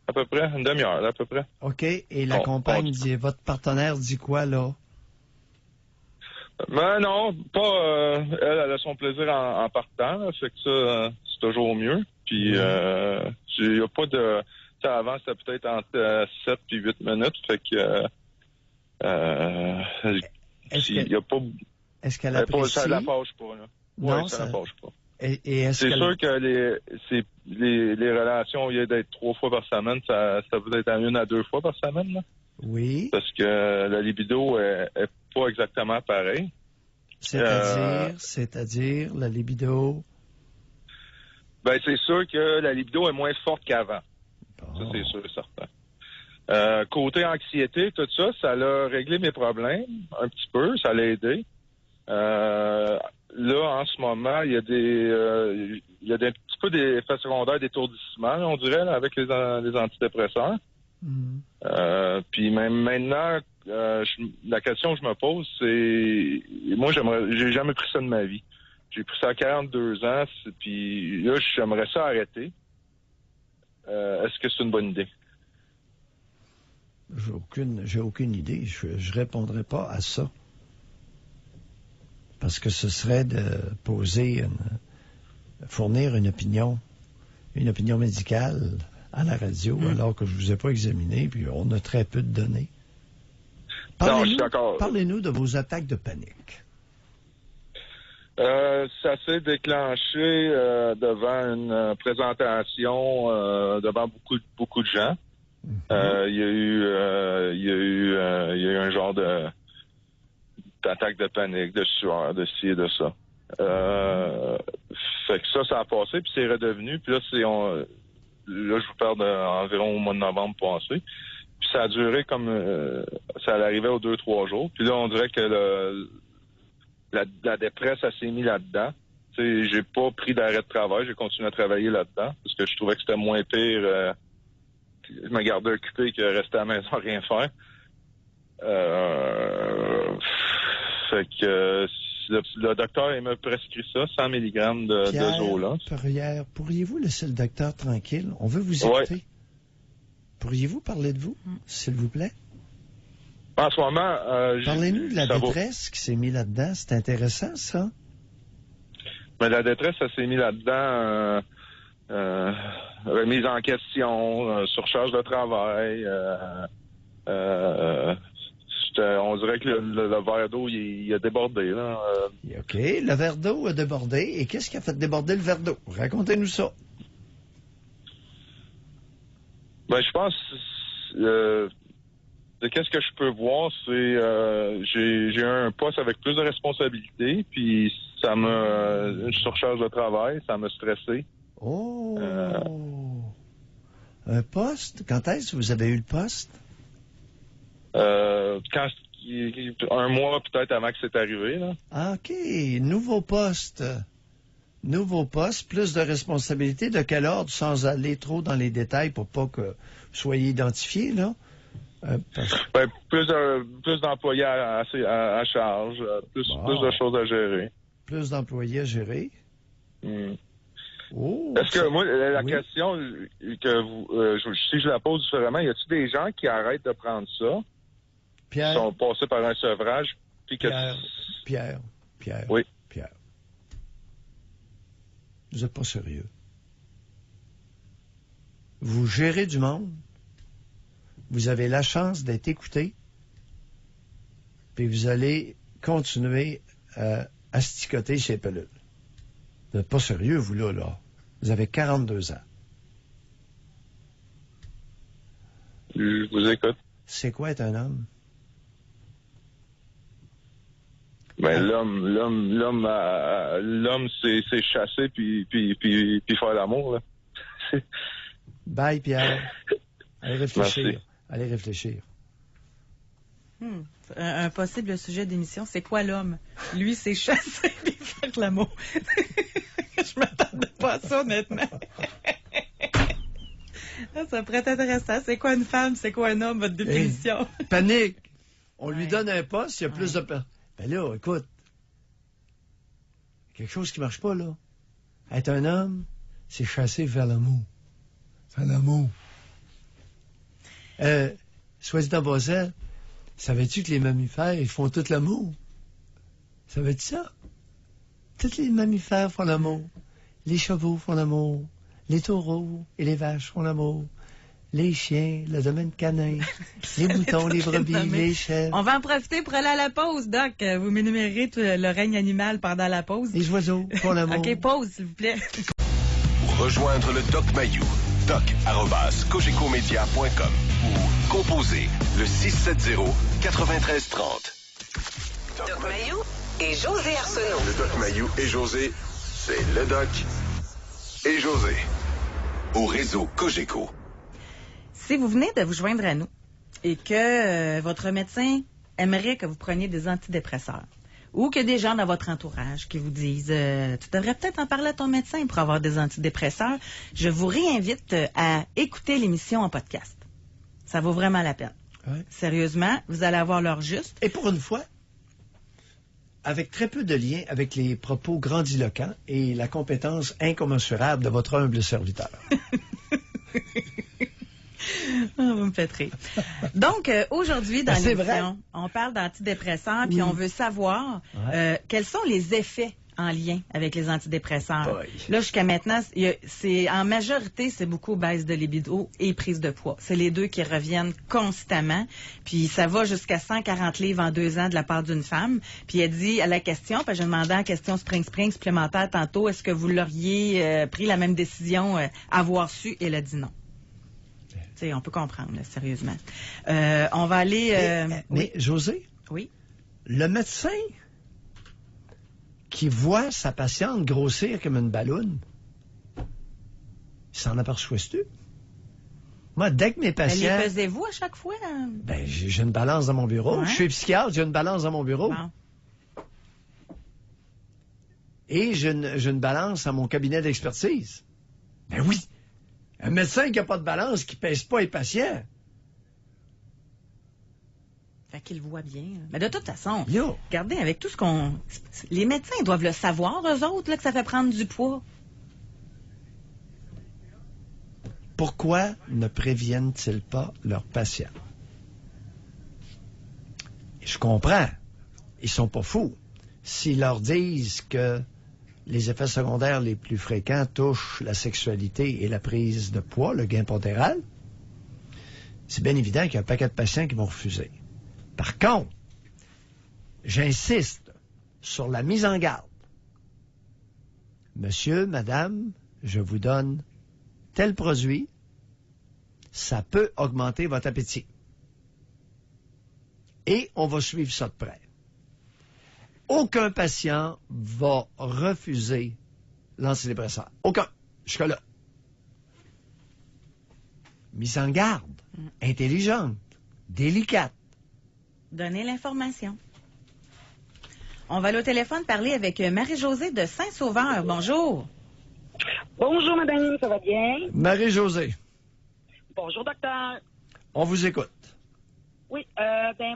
À peu près, une demi-heure, là, à peu près. OK. Et la compagne dit, votre partenaire dit quoi, là? Ben non, pas. Elle a son plaisir en partant, là, fait que ça, c'est toujours mieux. Puis, il n'y a pas de. Tu sais, avant, c'était peut-être entre 7 et 8 minutes, fait que. Il n'y a pas. Est-ce qu'elle apprécie? Ça la fâche pas, là. Non, ouais, ça la fâche pas. Et est-ce c'est qu'elle... sûr que les relations, au lieu d'être 3 fois par semaine, ça peut être 1 à 2 fois par semaine, là. Oui. Parce que la libido est pas exactement pareil. C'est-à-dire, la libido? Ben, c'est sûr que la libido est moins forte qu'avant. Bon. Ça, c'est sûr et certain. Côté anxiété, tout ça, ça a réglé mes problèmes un petit peu, ça l'a aidé. Là, en ce moment, il y a un petit peu d'effets secondaires d'étourdissement, on dirait, là, avec les antidépresseurs. Puis même maintenant, la question que je me pose, c'est... Moi, j'ai jamais pris ça de ma vie. J'ai pris ça à 42 ans, puis là, j'aimerais ça arrêter. Est-ce que c'est une bonne idée? J'ai aucune idée. Je répondrai pas à ça. Parce que ce serait de fournir une opinion médicale à la radio, alors que je vous ai pas examiné, puis on a très peu de données. Parlez-nous de vos attaques de panique. Ça s'est déclenché devant une présentation devant beaucoup de gens. Il y a eu un genre d'attaque de panique, de sueur, de ci et de ça. Fait que ça a passé, puis c'est redevenu. Puis là, là, je vous parle environ au mois de novembre passé. Puis ça a duré comme... ça arrivait aux 2-3 jours. Puis là, on dirait que la dépresse, ça s'est mis là-dedans. Tu sais, j'ai pas pris d'arrêt de travail. J'ai continué à travailler là-dedans parce que je trouvais que c'était moins pire. Je me gardais occupé que rester à la maison rien faire. Fait que le docteur, il m'a prescrit ça, 100 mg de Zoloft. Pierre, pourriez-vous laisser le docteur tranquille? On veut vous écouter. Ouais. Pourriez-vous parler de vous, s'il vous plaît? En ce moment... Parlez-nous de la détresse qui s'est mise là-dedans. C'est intéressant, ça. Mais la détresse, ça s'est mis là-dedans... remise en question, surcharge de travail. On dirait que le verre d'eau, il a débordé, là. OK, le verre d'eau a débordé. Et qu'est-ce qui a fait déborder le verre d'eau? Racontez-nous ça. Ben, je pense... qu'est-ce que je peux voir, c'est... j'ai un poste avec plus de responsabilités, puis ça m'a... une surcharge de travail, ça m'a stressé. Oh! Un poste? Quand est-ce que vous avez eu le poste? Un mois peut-être avant que c'est arrivé, là. Ah, OK. Nouveau poste. Nouveau poste, plus de responsabilités. De quel ordre, sans aller trop dans les détails pour pas que vous soyez identifié, là? Ben, plus d'employés à charge, plus de choses à gérer. Plus d'employés à gérer? Oh, est-ce que moi, la question que si je la pose différemment, y a-t-il des gens qui arrêtent de prendre ça, Pierre, qui sont passés par un sevrage, puis que... Pierre. Oui. Pierre. Vous n'êtes pas sérieux. Vous gérez du monde. Vous avez la chance d'être écouté. Puis vous allez continuer à asticoter ces pelules. Vous n'êtes pas sérieux, vous, là. Vous avez 42 ans. Je vous écoute. C'est quoi être un homme? Ben, l'homme, c'est chasser puis faire l'amour, là. Bye, Pierre. Allez réfléchir. Merci. Allez réfléchir. Un possible sujet d'émission, c'est quoi l'homme? Lui, c'est chasser et faire l'amour. Je m'attendais pas à ça, honnêtement. Ça pourrait être intéressant. C'est quoi une femme? C'est quoi un homme, votre définition? Panique! On lui donne un poste, il y a plus de... Ben là, écoute, quelque chose qui marche pas, là. Être un homme, c'est chasser vers l'amour. Faire l'amour. Soit dit en passant, savais-tu que les mammifères, ils font tout l'amour? Savais-tu ça? Tous les mammifères font l'amour. Les chevaux font l'amour. Les taureaux et les vaches font l'amour. Les chiens, le domaine canin, les moutons, les brebis, les chèvres. On va en profiter pour aller à la pause, Doc. Vous m'énumérez tout le règne animal pendant la pause. Les oiseaux font l'amour. OK, pause, s'il vous plaît. Pour rejoindre le Doc Mayou, doc@cogecomedia.com ou composez le 670-9330. Doc Mayou et José Arsenault. Le Doc Mayou et José, c'est le Doc et José. Au réseau Cogeco. Si vous venez de vous joindre à nous et que votre médecin aimerait que vous preniez des antidépresseurs ou que des gens dans votre entourage qui vous disent tu devrais peut-être en parler à ton médecin pour avoir des antidépresseurs, je vous réinvite à écouter l'émission en podcast. Ça vaut vraiment la peine. Ouais. Sérieusement, vous allez avoir l'heure juste. Et pour une fois, avec très peu de lien avec les propos grandiloquents et la compétence incommensurable de votre humble serviteur. Vous me faites rire. Donc, aujourd'hui, dans C'est l'émission, on parle d'antidépresseurs, puis on veut savoir quels sont les effets en lien avec les antidépresseurs. Boy. Là, jusqu'à maintenant, en majorité, c'est beaucoup baisse de libido et prise de poids. C'est les deux qui reviennent constamment. Puis ça va jusqu'à 140 livres en 2 ans de la part d'une femme. Puis elle dit à la question, puis je demandais en question Spring supplémentaire tantôt, est-ce que vous l'auriez pris la même décision avoir su? Elle a dit non. T'sais, on peut comprendre, là, sérieusement. On va aller... Mais José? Oui? Le médecin qui voit sa patiente grossir comme une balloune, il s'en aperçoit-tu? Moi, dès que mes patients... Les pesez-vous à chaque fois? Ben, j'ai une balance dans mon bureau. Ouais. Je suis psychiatre, j'ai une balance dans mon bureau. Bon. Et j'ai une balance à mon cabinet d'expertise. Ben oui! Un médecin qui n'a pas de balance, qui ne pèse pas les patients. Fait qu'il voit bien. Mais de toute façon, Yo. regardez, avec tout ce qu'on... Les médecins doivent le savoir, eux autres, là, que ça fait prendre du poids. Pourquoi ne préviennent-ils pas leurs patients? Et je comprends. Ils sont pas fous. S'ils leur disent que les effets secondaires les plus fréquents touchent la sexualité et la prise de poids, le gain pondéral, c'est bien évident qu'il y a un paquet de patients qui vont refuser. Par contre, j'insiste sur la mise en garde. Monsieur, madame, je vous donne tel produit, ça peut augmenter votre appétit. Et on va suivre ça de près. Aucun patient va refuser l'antidépresseur. Aucun. Jusque-là. Mise en garde. Intelligente. Délicate. Donnez l'information. On va aller au téléphone parler avec Marie-Josée de Saint-Sauveur. Bonjour. Bonjour, madame, ça va bien? Marie-Josée, Bonjour, docteur. on vous écoute. Oui,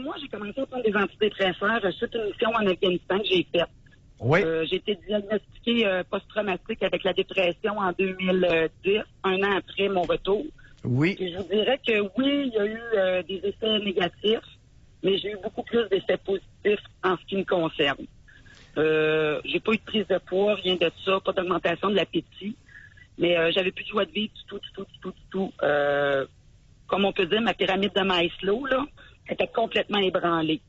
moi, j'ai commencé à prendre des antidépresseurs suite à une mission en Afghanistan que j'ai faite. Oui. J'ai été diagnostiquée post-traumatique avec la dépression en 2010, un an après mon retour. Oui. Et je vous dirais que oui, il y a eu des effets négatifs, mais j'ai eu beaucoup plus d'effets positifs en ce qui me concerne. J'ai pas eu de prise de poids, rien de ça, pas d'augmentation de l'appétit, mais j'avais plus de joie de vivre du tout. Comme on peut dire, ma pyramide de Maslow, là, était complètement ébranlée.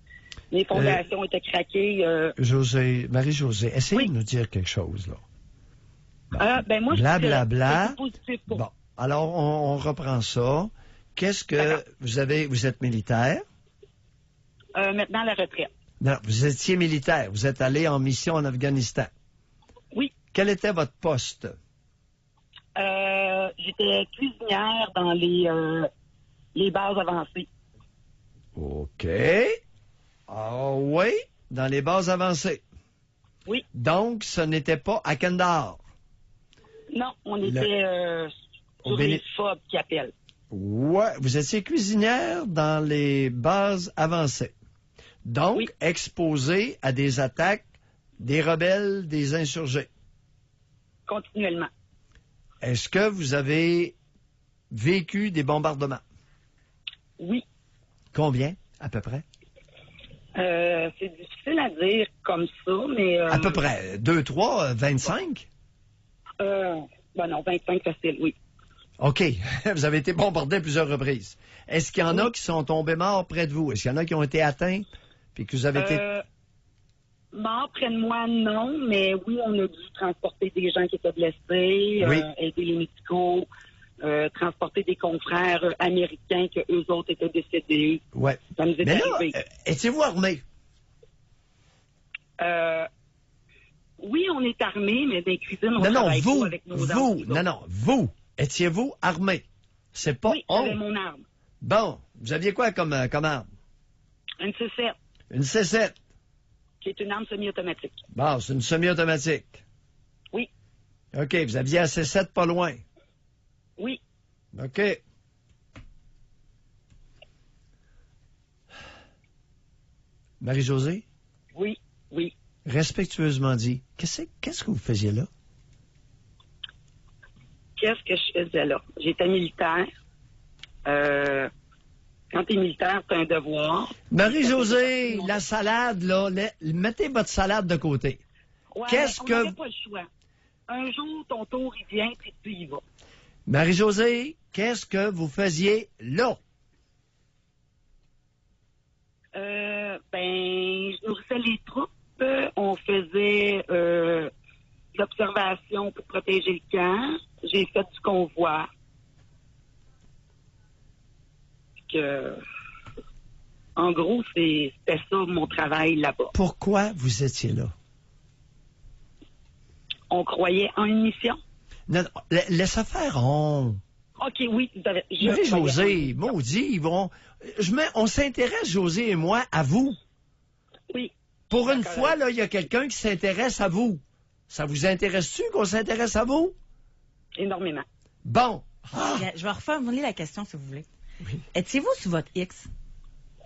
Les fondations étaient craquées. Marie-Josée, essayez de nous dire quelque chose, là. Ben moi, Blablabla. c'est positif pour. Bon, alors on reprend ça. Qu'est-ce que vous êtes militaire? Maintenant, la retraite. Non, vous étiez militaire. Vous êtes allé en mission en Afghanistan. Oui. Quel était votre poste? J'étais cuisinière dans les bases avancées. OK. Ah oui, dans les bases avancées. Oui. Donc, ce n'était pas à Kandahar. Non, on était sur les FOB qui appellent. Ouais, vous étiez cuisinière dans les bases avancées. Donc, exposée à des attaques des rebelles, des insurgés. Continuellement. Est-ce que vous avez vécu des bombardements? Oui. Combien, à peu près? C'est difficile à dire comme ça, mais... À peu près. 2, 3, 25? Ben non, 25 facile, oui. OK. Vous avez été bombardé à plusieurs reprises. Est-ce qu'il y en a qui sont tombés morts près de vous? Est-ce qu'il y en a qui ont été atteints? Puis que vous avez été... Morts près de moi, non, mais oui, on a dû transporter des gens qui étaient blessés, aider les médicaux, transporter des confrères américains que eux autres étaient décédés. Oui. Ça nous est arrivé. Étiez-vous armé? Oui, on est armé, mais dans les cuisines, on travaille pas avec nos armes. Vous, étiez-vous armé? C'est pas Oui, j'avais mon arme. Bon, vous aviez quoi comme arme? Une C7. Une C7? Qui est une arme semi-automatique. Bon, c'est une semi-automatique. Oui. OK, vous aviez la C7 pas loin. Oui. OK. Marie-Josée? Oui, oui. Respectueusement dit, qu'est-ce que vous faisiez là? Qu'est-ce que je faisais là? J'étais militaire. Quand tu es militaire, c'est un devoir. Marie-Josée, la salade, là, mettez votre salade de côté. Ouais, Qu'est-ce on que... n'avait pas le choix. Un jour, ton tour, il vient, puis tu y vas. Marie-Josée, qu'est-ce que vous faisiez là? Je nourrissais les troupes. On faisait l'observation pour protéger le camp. J'ai fait du convoi. En gros, c'était ça mon travail là-bas. Pourquoi vous étiez là? On croyait en une mission. Non, laisse faire, OK, oui. Marie-Josée, maudit, on s'intéresse, Josée et moi, à vous. Oui. Pour une fois, là, il y a quelqu'un qui s'intéresse à vous. Ça vous intéresse-tu qu'on s'intéresse à vous? Énormément. Bon. Je vais reformuler la question, si vous voulez. Oui. Étiez-vous sur votre X?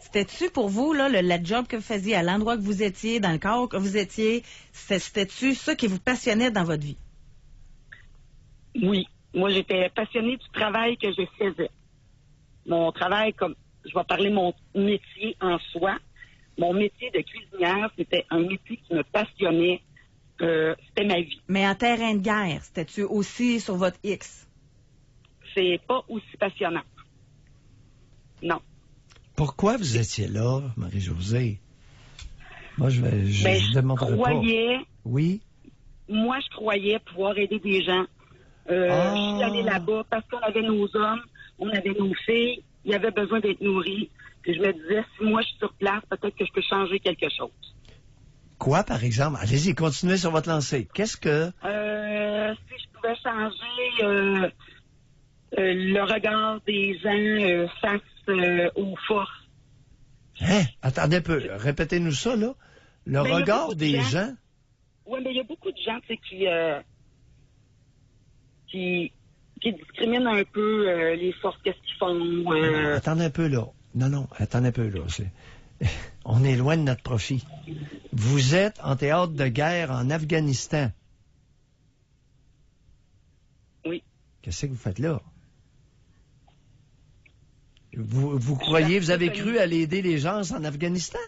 C'était-tu pour vous, là, la job que vous faisiez, à l'endroit que vous étiez, dans le corps que vous étiez, c'était-tu ça qui vous passionnait dans votre vie? Oui. Moi, j'étais passionnée du travail que je faisais. Mon travail, comme je vais parler mon métier en soi, mon métier de cuisinière, c'était un métier qui me passionnait. C'était ma vie. Mais en terrain de guerre, c'était-tu aussi sur votre X? C'est pas aussi passionnant. Non. Pourquoi vous étiez là, Marie-Josée? Moi, je demanderai pas. Oui? Moi, je croyais pouvoir aider des gens. Je suis allée là-bas parce qu'on avait nos hommes, on avait nos filles, il y avait besoin d'être nourris. Puis je me disais, si moi je suis sur place, peut-être que je peux changer quelque chose. Quoi, par exemple? Allez-y, continuez sur votre lancée. Qu'est-ce que... Si je pouvais changer le regard des gens face aux forces. Hein? Attendez un peu. Répétez-nous ça, là. Le regard des gens. Oui, mais il y a beaucoup de gens, tu sais, qui discriminent un peu les forces, qu'est-ce qu'ils font. Attendez un peu, là. Non, attendez un peu, là. On est loin de notre profit. Vous êtes en théâtre de guerre en Afghanistan. Oui. Qu'est-ce que vous faites là? Vous croyez, vous avez cru aller aider les gens en Afghanistan?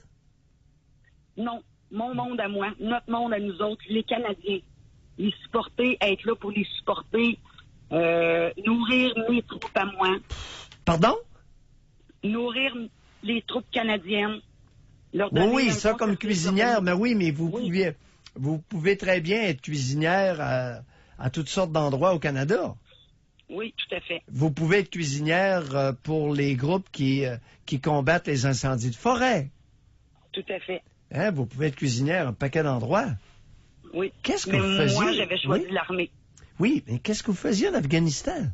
Non. Mon monde à moi, notre monde à nous autres, les Canadiens. Les supporter, être là pour les supporter, nourrir mes troupes à moi. Pardon? Nourrir les troupes canadiennes. Oui, ça comme cuisinière, mais oui, mais vous pouvez très bien être cuisinière à toutes sortes d'endroits au Canada. Oui, tout à fait. Vous pouvez être cuisinière pour les groupes qui combattent les incendies de forêt. Tout à fait. Hein? Vous pouvez être cuisinière à un paquet d'endroits. Oui. Qu'est-ce que vous faisiez? Moi, j'avais choisi l'armée. Oui, mais qu'est-ce que vous faisiez en Afghanistan?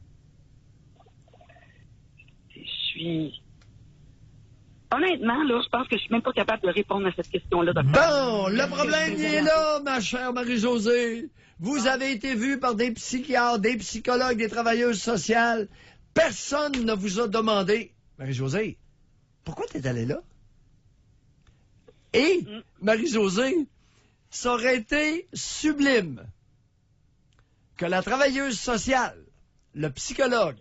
Honnêtement, là, je pense que je suis même pas capable de répondre à cette question-là, docteur. Bon, le problème il est là, ma chère Marie-Josée. Vous avez été vue par des psychiatres, des psychologues, des travailleuses sociales. Personne ne vous a demandé, Marie-Josée, pourquoi tu es allée là? Et, Marie-Josée, ça aurait été sublime que la travailleuse sociale, le psychologue,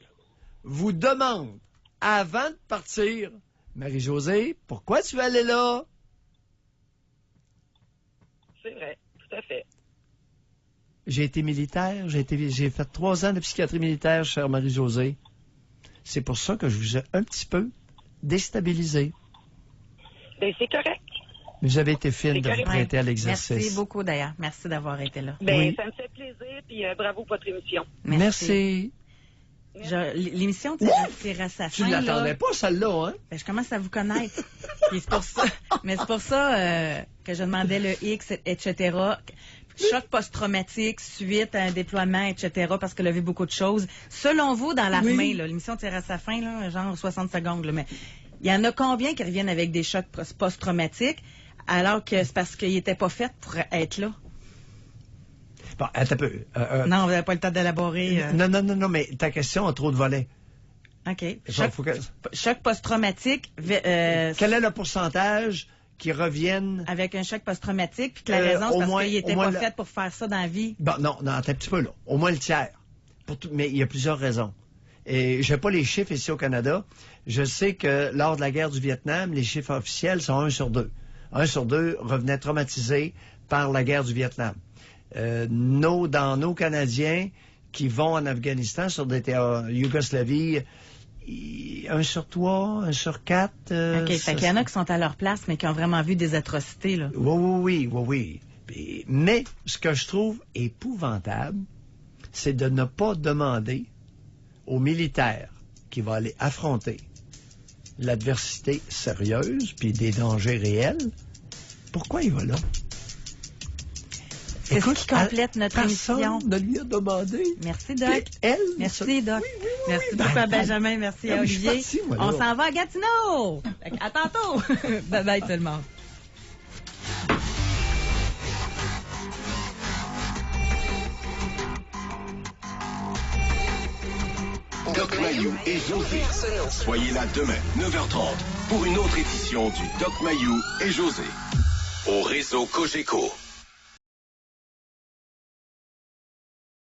vous demande, avant de partir, Marie-Josée, pourquoi tu es allée là? C'est vrai, tout à fait. J'ai été militaire, j'ai fait 3 ans de psychiatrie militaire, chère Marie-Josée. C'est pour ça que je vous ai un petit peu déstabilisé. Ben, c'est correct. Mais vous avez été fine de vous prêter à l'exercice. Merci beaucoup, d'ailleurs. Merci d'avoir été là. Ben, Oui. ça me fait plaisir, puis bravo pour votre émission. Merci. L'émission tire à sa fin. Tu ne l'attendais pas, celle-là, hein? Ben, je commence à vous connaître. Puis c'est pour ça, mais c'est pour ça que je demandais le X, etc. Choc post-traumatique suite à un déploiement, etc. Parce qu'elle a vu beaucoup de choses. Selon vous, dans l'armée, là, l'émission tire à sa fin, là, genre 60 secondes, là, mais il y en a combien qui reviennent avec des chocs post-traumatiques alors que c'est parce qu'ils n'étaient pas faits pour être là? Bon, attends un peu. Non, vous n'avez pas le temps d'élaborer. Non, mais ta question a trop de volets. OK. Faut Choc post-traumatique. Quel est le pourcentage qui reviennent... Avec un choc post-traumatique, puis que la raison, c'est parce qu'il n'était pas fait pour faire ça dans la vie. Bon, non, attends un petit peu, là. Au moins le tiers. Mais il y a plusieurs raisons. Et je n'ai pas les chiffres ici au Canada. Je sais que lors de la guerre du Vietnam, les chiffres officiels sont 1 sur 2. 1 sur 2 revenait traumatisé par la guerre du Vietnam. Dans nos Canadiens qui vont en Afghanistan sur des terres Yougoslavie, 1 sur 3, 1 sur 4. OK, fait qu'il y en a qui sont à leur place, mais qui ont vraiment vu des atrocités, là. Oui. Mais ce que je trouve épouvantable, c'est de ne pas demander aux militaires qui vont aller affronter l'adversité sérieuse puis des dangers réels, pourquoi il va là? C'est ce qui complète notre émission. Personne ne lui a demandé. Merci, Doc. Merci, Doc. Oui. Merci beaucoup à Benjamin. Merci à Olivier. Parti, moi, on s'en va à Gatineau. À tantôt. Bye-bye tout le monde. Doc Mayou et José. Soyez là demain, 9h30, pour une autre édition du Doc Mayou et José. Au réseau Cogeco.